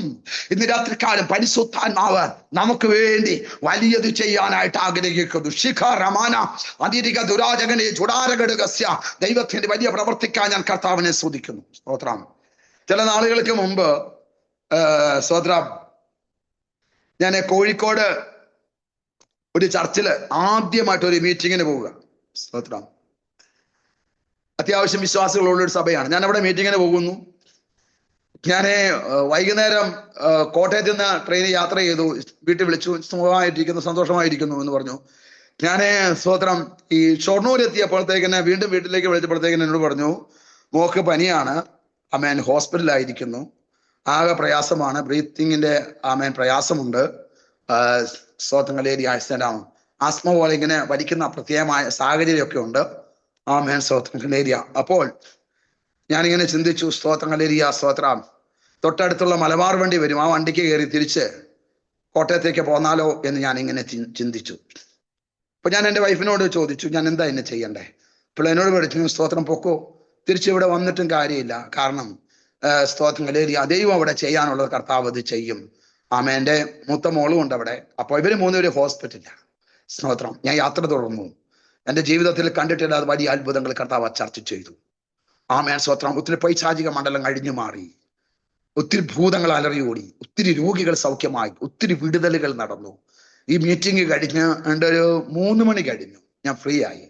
ഇന്ന് രാത്രികാലം പരിശുദ്ധാത്മാവ് നമുക്ക് വേണ്ടി വലിയത് ചെയ്യാനായിട്ട് ആഗ്രഹിക്കുന്നു. ശിഖ റമാന അതിരിക ദുരാജകനെ ചുടാരഘടകസ്യ ദൈവത്തിന്റെ വലിയ പ്രവർത്തിക്കാൻ ഞാൻ കർത്താവിനെ സ്തുതിക്കുന്നു. സ്തോത്രം. ചില നാളുകൾക്ക് മുമ്പ് സ്തോത്രം, ഞാൻ കോഴിക്കോട് ഒരു ചർച്ചില് ആദ്യമായിട്ട് ഒരു മീറ്റിങ്ങിന് പോവുക. സ്തോത്രം. അത്യാവശ്യം വിശ്വാസികളുള്ള ഒരു സഭയാണ്. ഞാൻ അവിടെ മീറ്റിങ്ങിന് പോകുന്നു. ഞാൻ വൈകുന്നേരം കോട്ടയത്ത് നിന്ന് ട്രെയിനിൽ യാത്ര ചെയ്തു. വീട്ടിൽ വിളിച്ചു, സുഖമായിട്ടിരിക്കുന്നു, സന്തോഷമായിരിക്കുന്നു എന്ന് പറഞ്ഞു. ഞാൻ സ്തോത്രം ഈ ഷൊർണൂർ എത്തിയപ്പോഴത്തേക്കിനെ വീണ്ടും വീട്ടിലേക്ക് വിളിച്ചപ്പോഴത്തേക്കിന് എന്നോട് പറഞ്ഞു, മോക്ക് പനിയാണ്, അമ്മേൻ ഹോസ്പിറ്റലായിരിക്കുന്നു, ആകെ പ്രയാസമാണ്, ബ്രീത്തിങ്ങിന്റെ പ്രയാസമുണ്ട്, സ്തോത്രങ്ങളേരി ആക്സിഡന്റ് ആസ്മ പോലെ ഇങ്ങനെ വലിക്കുന്ന പ്രത്യേകമായ സാഹചര്യമൊക്കെ ഉണ്ട്. സ്തോത്രങ്ങളേരിയ. അപ്പോൾ ഞാനിങ്ങനെ ചിന്തിച്ചു, സ്തോത്രങ്ങളേരിയ സ്തോത്രം, തൊട്ടടുത്തുള്ള മലബാർ വണ്ടി വരും, ആ വണ്ടിക്ക് കയറി തിരിച്ച് കോട്ടയത്തേക്ക് പോന്നാലോ എന്ന് ഞാൻ ഇങ്ങനെ ചിന്തിച്ചു. അപ്പൊ ഞാൻ എൻ്റെ വൈഫിനോട് ചോദിച്ചു, ഞാൻ എന്താ എന്നെ ചെയ്യണ്ടേ? അപ്പോൾ എന്നോട് പഠിച്ചു, സ്തോത്രം പൊക്കോ, തിരിച്ചിവിടെ വന്നിട്ടും കാര്യമില്ല, കാരണം സ്തോത്രങ്ങളേരിയ ദൈവം അവിടെ ചെയ്യാനുള്ളത് കർത്താവ് അത് ചെയ്യും. എൻ്റെ മൂത്ത മോളും ഉണ്ട് അവിടെ. അപ്പോൾ ഇവര് മൂന്നുപേരും ഹോസ്പിറ്റലിലാണ്. സ്തോത്രം. ഞാൻ യാത്ര തുടർന്നു. എൻ്റെ ജീവിതത്തിൽ കണ്ടിട്ടില്ലാതെ വലിയ അത്ഭുതങ്ങൾ കർത്താവ് ചർച്ച ചെയ്തു. സ്തോത്രം. ഒത്തിരി പൈശാചിക മണ്ഡലം കഴിഞ്ഞു മാറി, ഒത്തിരി ഭൂതങ്ങൾ അലറിയോടി, ഒത്തിരി രോഗികൾ സൗഖ്യമായി, ഒത്തിരി വിടുതലുകൾ നടന്നു. ഈ മീറ്റിംഗ് കഴിഞ്ഞ് എൻ്റെ ഒരു 3 മണി കഴിഞ്ഞു, ഞാൻ ഫ്രീ ആയി.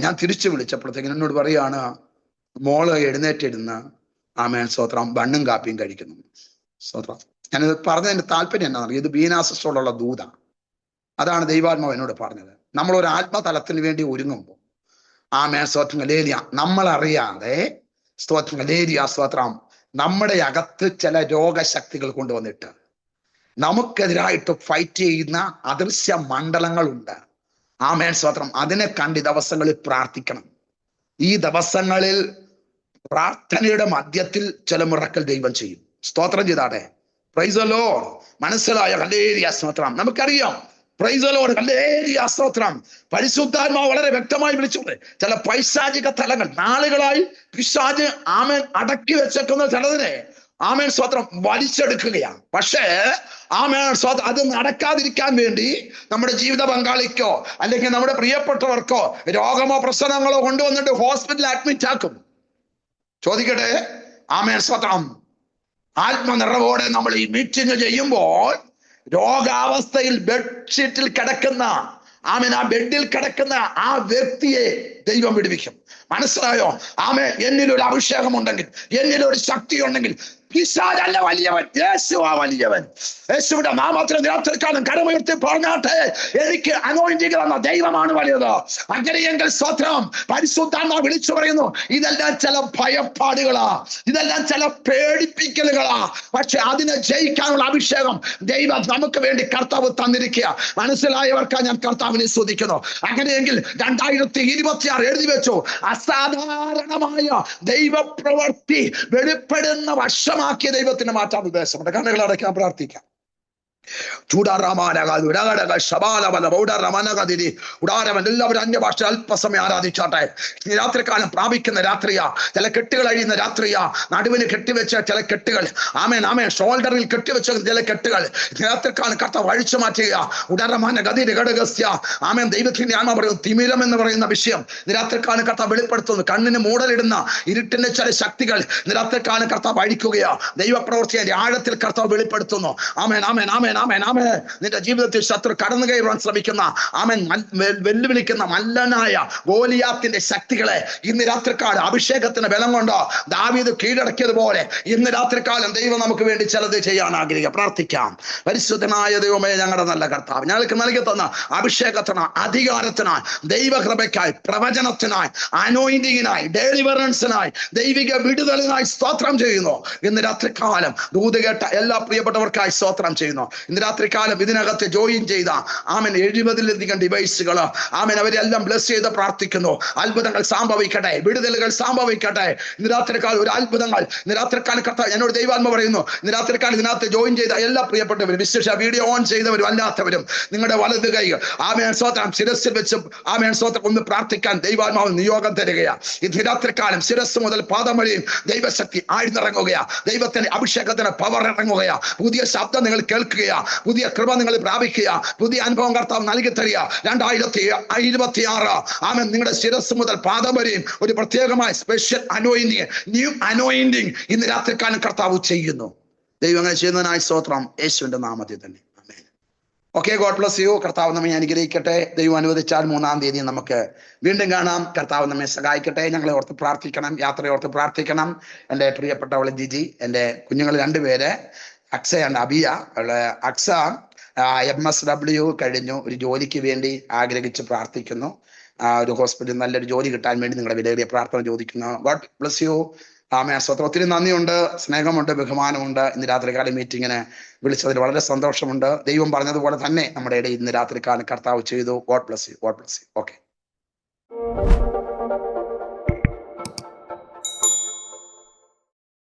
ഞാൻ തിരിച്ചു വിളിച്ചപ്പോഴത്തേക്കും എന്നോട് പറയാണ്, മോള് എഴുന്നേറ്റിരുന്ന് സ്തോത്രം ബണ്ണും കാപ്പിയും കഴിക്കുന്നു. സ്തോത്രം. ഞാനിത് പറഞ്ഞതിന്റെ താല്പര്യം എന്നാണ്, ഇത് ബീനാസിസ്റ്റോടുള്ള ദൂത. അതാണ് ദൈവാത്മാവ് എന്നോട് പറഞ്ഞത്. നമ്മളൊരു ആത്മതലത്തിന് വേണ്ടി ഒരുങ്ങുമ്പോൾ സ്തോത്രങ്ങളേരിയ നമ്മളറിയാതെ സ്തോത്രങ്ങളേരിയ സ്തോത്രം നമ്മുടെ അകത്ത് ചില രോഗശക്തികൾ കൊണ്ടുവന്നിട്ട് നമുക്കെതിരായിട്ട് ഫൈറ്റ് ചെയ്യുന്ന അദൃശ്യ മണ്ഡലങ്ങളുണ്ട്. സ്തോത്രം. അതിനെ കണ്ട് ഈ ദിവസങ്ങളിൽ പ്രാർത്ഥിക്കണം. ഈ ദിവസങ്ങളിൽ പ്രാർത്ഥനയുടെ മധ്യത്തിൽ ചില മിറക്കൽ ദൈവം ചെയ്യും. സ്തോത്രം ചെയ്താടെ. Praise the lord. മനസ്സിലായ ഹല്ലേലൂയ സ്തോത്രം. നമുക്കറിയാം, പ്രൈസ് ദി ലോർഡ്, ഹല്ലേലൂയ സ്തോത്രം. പരിശുദ്ധാത്മാവ് വളരെ വ്യക്തമായി വിളിച്ചത് ചില പൈശാചിക തലങ്ങൾ നാളുകളായി പിശാച് അടക്കി വെച്ചേക്കുന്ന ചിലതിനെ സ്തോത്രം വലിച്ചെടുക്കുകയാണ്. പക്ഷേ സ്തോത്രം അത് നടക്കാതിരിക്കാൻ വേണ്ടി നമ്മുടെ ജീവിത പങ്കാളിക്കോ അല്ലെങ്കിൽ നമ്മുടെ പ്രിയപ്പെട്ടവർക്കോ രോഗമോ പ്രശ്നങ്ങളോ കൊണ്ടുവന്നിട്ട് ഹോസ്പിറ്റലിൽ അഡ്മിറ്റ് ആക്കും. ചോദിക്കട്ടെ, സ്തോത്രം. ആത്മനിറവോടെ നമ്മൾ ഈ മീറ്റിംഗ് ചെയ്യുമ്പോൾ രോഗാവസ്ഥയിൽ ബെഡ്ഷീറ്റിൽ കിടക്കുന്ന ആ ബെഡിൽ കിടക്കുന്ന ആ വ്യക്തിയെ ദൈവം വിടുവിക്കും. മനസ്സിലായോ? എന്നിലൊരു അഭിഷേകം ഉണ്ടെങ്കിൽ, എന്നിലൊരു ശക്തി ഉണ്ടെങ്കിൽ പിശാചല്ല വലിയവൻ, യേശുവാ വലിയവൻ. യേശുവിന്റെ നാമത്തിൽ രാത്രിക്കാലം കരമുയർത്തി പറഞ്ഞാട്ടെ, എനിക്ക് അനോയിന്റിംഗ് തന്ന ദൈവമാണ് വലുത്. അങ്ങനെയെങ്കിൽ സ്തോത്രം. പരിശുദ്ധാത്മാവ് വിളിച്ചു പറയുന്നു, ഇതെല്ലാം ചില ഭയപ്പാടുകളാ, ഇതെല്ലാം ചില പേടിപ്പിക്കലുകളാ, പക്ഷെ അതിനെ ജയിക്കാനുള്ള അഭിഷേകം ദൈവം നമുക്ക് വേണ്ടി കർത്താവ് തന്നിരിക്കുക. മനസ്സിലായവർക്കാ ഞാൻ കർത്താവിനെ സ്തുതിക്കുന്നു. അങ്ങനെയെങ്കിൽ 2026 എഴുതി വെച്ചു, അസാധാരണമായ ദൈവപ്രവൃത്തി വെളിപ്പെടുന്ന വർഷമാക്കിയ ദൈവത്തിന് മാറ്റാൻ ഉദ്ദേശമുണ്ട്. കണ്ണുകൾ അടയ്ക്കാൻ പ്രാർത്ഥിക്കാം. എല്ലാവരും അന്യഭാഷ അല്പസമയം ആരാധിച്ചാട്ടെ. രാത്രികാലം പ്രാപിക്കുന്ന രാത്രിയാ, ചില കെട്ടുകൾ അഴിയുന്ന രാത്രിയാ. നടുവിന് കെട്ടിവെച്ച ചില കെട്ടുകൾ, ഷോൾഡറിൽ കെട്ടിവെച്ച ചില കെട്ടുകൾ രാത്രികാലം കർത്താവ് അഴിച്ചു മാറ്റുക. ഉടരമാന ഗതിര് ഘടകസ്യ ദൈവത്തിന്റെ ആത്മ പറയുന്നു, തിമിരം എന്ന് പറയുന്ന വിഷയം രാത്രികാലം കർത്താവ് വെളിപ്പെടുത്തുന്നു. കണ്ണിന് മൂടലിടുന്ന ഇരുട്ടിന്റെ ചില ശക്തികൾ രാത്രികാലം കർത്താവ് അഴിക്കുകയാ. ദൈവപ്രവൃത്തിയുടെ ആഴത്തിൽ കർത്താവ് വെളിപ്പെടുത്തുന്നു. നിന്റെ ജീവിതത്തിൽ ശത്രു കടന്നു കയറുവാൻ ശ്രമിക്കുന്ന വെല്ലുവിളിക്കുന്ന മല്ലനായ ഗോലിയാത്തിന്റെ ശക്തികളെ ഇന്ന് രാത്രികാലം അഭിഷേകത്തിന് ബലം കൊണ്ടോ ദാവീദ് കീഴടക്കിയതുപോലെ ഇന്ന് രാത്രികാലം ദൈവം നമുക്ക് വേണ്ടി ചിലത് ചെയ്യാൻ ആഗ്രഹിക്കുക. പ്രാർത്ഥിക്കാം. പരിശുദ്ധനായ ദൈവമേ, ഞങ്ങളുടെ നല്ല കർത്താവ്, ഞങ്ങൾക്ക് നൽകി തന്ന അഭിഷേകത്തിനായി, അധികാരത്തിനായി, ദൈവകൃപയ്ക്കായി, പ്രവചനത്തിനായി, അനോയിന്റിങ്ങിനായി, ഡെലിവറൻസിനായി, ദൈവിക വിടുതലിനായി സ്തോത്രം ചെയ്യുന്നു. ഇന്ന് രാത്രികാലം ദൂത് കേട്ട എല്ലാ പ്രിയപ്പെട്ടവർക്കായി സ്തോത്രം ചെയ്യുന്നു. ഇന്ന് രാത്രികാലം ഇതിനകത്ത് ജോയിൻ ചെയ്ത ആമൻ 70-ലധികം ഡിവൈസുകൾ ആമൻ അവരെല്ലാം ബ്ലസ് ചെയ്ത് പ്രാർത്ഥിക്കുന്നു. അത്ഭുതങ്ങൾ സംഭവിക്കട്ടെ, വിടുതലുകൾ സംഭവിക്കട്ടെ. ഇന്ന് രാത്രികാലം ഒരു അത്ഭുതങ്ങൾ ഇന്ന് രാത്രികാലം കർത്താവ് എന്നോട് ദൈവാത്മ പറയുന്നു. ഇന്ന് രാത്രികാലം ഇതിനകത്ത് ജോയിൻ ചെയ്ത എല്ലാ പ്രിയപ്പെട്ടവരും, വിശേഷ വീഡിയോ ഓൺ ചെയ്തവരും അല്ലാത്തവരും, നിങ്ങളുടെ വലത് കൈ ആമേൻ സ്തോത്രം ശിരസ്സിൽ വെച്ച് ആമേൻ സ്തോത്രം ഒന്ന് പ്രാർത്ഥിക്കാൻ ദൈവാത്മാവ് നിയോഗം തരികയാണ്. ഇന്ന് രാത്രികാലം ശിരസ് മുതൽ പാദം വരെയും ദൈവശക്തി ആഴ്ന്നിറങ്ങുകയാ. ദൈവത്തിന്റെ അഭിഷേകത്തിന് പവർ ഇറങ്ങുകയാ. പുതിയ ശബ്ദം നിങ്ങൾ കേൾക്കുകയാ, പുതിയ കൃപ നിങ്ങൾ പ്രാപിക്കുക, പുതിയ അനുഭവം കർത്താവ് നൽകി തരിക. 2026 ആമേൻ നിങ്ങളുടെ ശിരസ് മുതൽ പാദം വരെയും ഒരു പ്രത്യേകമായ സ്പെഷ്യൽ അനോയിന്റിങ്, ന്യൂ അനോയിന്റിങ് ഇന്ന് രാത്രികാലം കർത്താവ് ചെയ്യുന്നു. ദൈവം അങ്ങനെ ചെയ്യുന്നതിനായി സ്തോത്രം, യേശുവിന്റെ നാമത്തിൽ തന്നെ. ആമേൻ. Okay, God bless you. കർത്താവ് നമ്മെ അനുഗ്രഹിക്കട്ടെ. ദൈവം അനുവദിച്ചാൽ 3-ാം തീയതി നമുക്ക് വീണ്ടും കാണാം. കർത്താവ് നമ്മെ സഹായിക്കട്ടെ. ഞങ്ങളെ ഓർത്ത് പ്രാർത്ഥിക്കണം, യാത്രയോർത്ത് പ്രാർത്ഥിക്കണം. എൻ്റെ പ്രിയപ്പെട്ടവളെ ജിജി, എൻ്റെ കുഞ്ഞുങ്ങൾ 2 പേര് അക്സ ആൻഡ് അബിയ. അക്സ MSW കഴിഞ്ഞു, ഒരു ജോലിക്ക് വേണ്ടി ആഗ്രഹിച്ച് പ്രാർത്ഥിക്കുന്നു. ഒരു ഹോസ്പിറ്റലിൽ നല്ലൊരു ജോലി കിട്ടാൻ വേണ്ടി നിങ്ങളുടെ വിലയേറിയ പ്രാർത്ഥന ചോദിക്കുന്നു. God bless you. ആമേൻ. ഒത്തിരി നന്ദിയുണ്ട്, സ്നേഹമുണ്ട്, ബഹുമാനമുണ്ട്. ഇന്ന് രാത്രികാലം മീറ്റിങ്ങിന് വിളിച്ചതിൽ വളരെ സന്തോഷമുണ്ട്. ദൈവം പറഞ്ഞതുപോലെ തന്നെ നമ്മുടെ ഇടയിൽ ഇന്ന് രാത്രികാലം കർത്താവ് ചെയ്തു. God bless U. God bless U. Okay.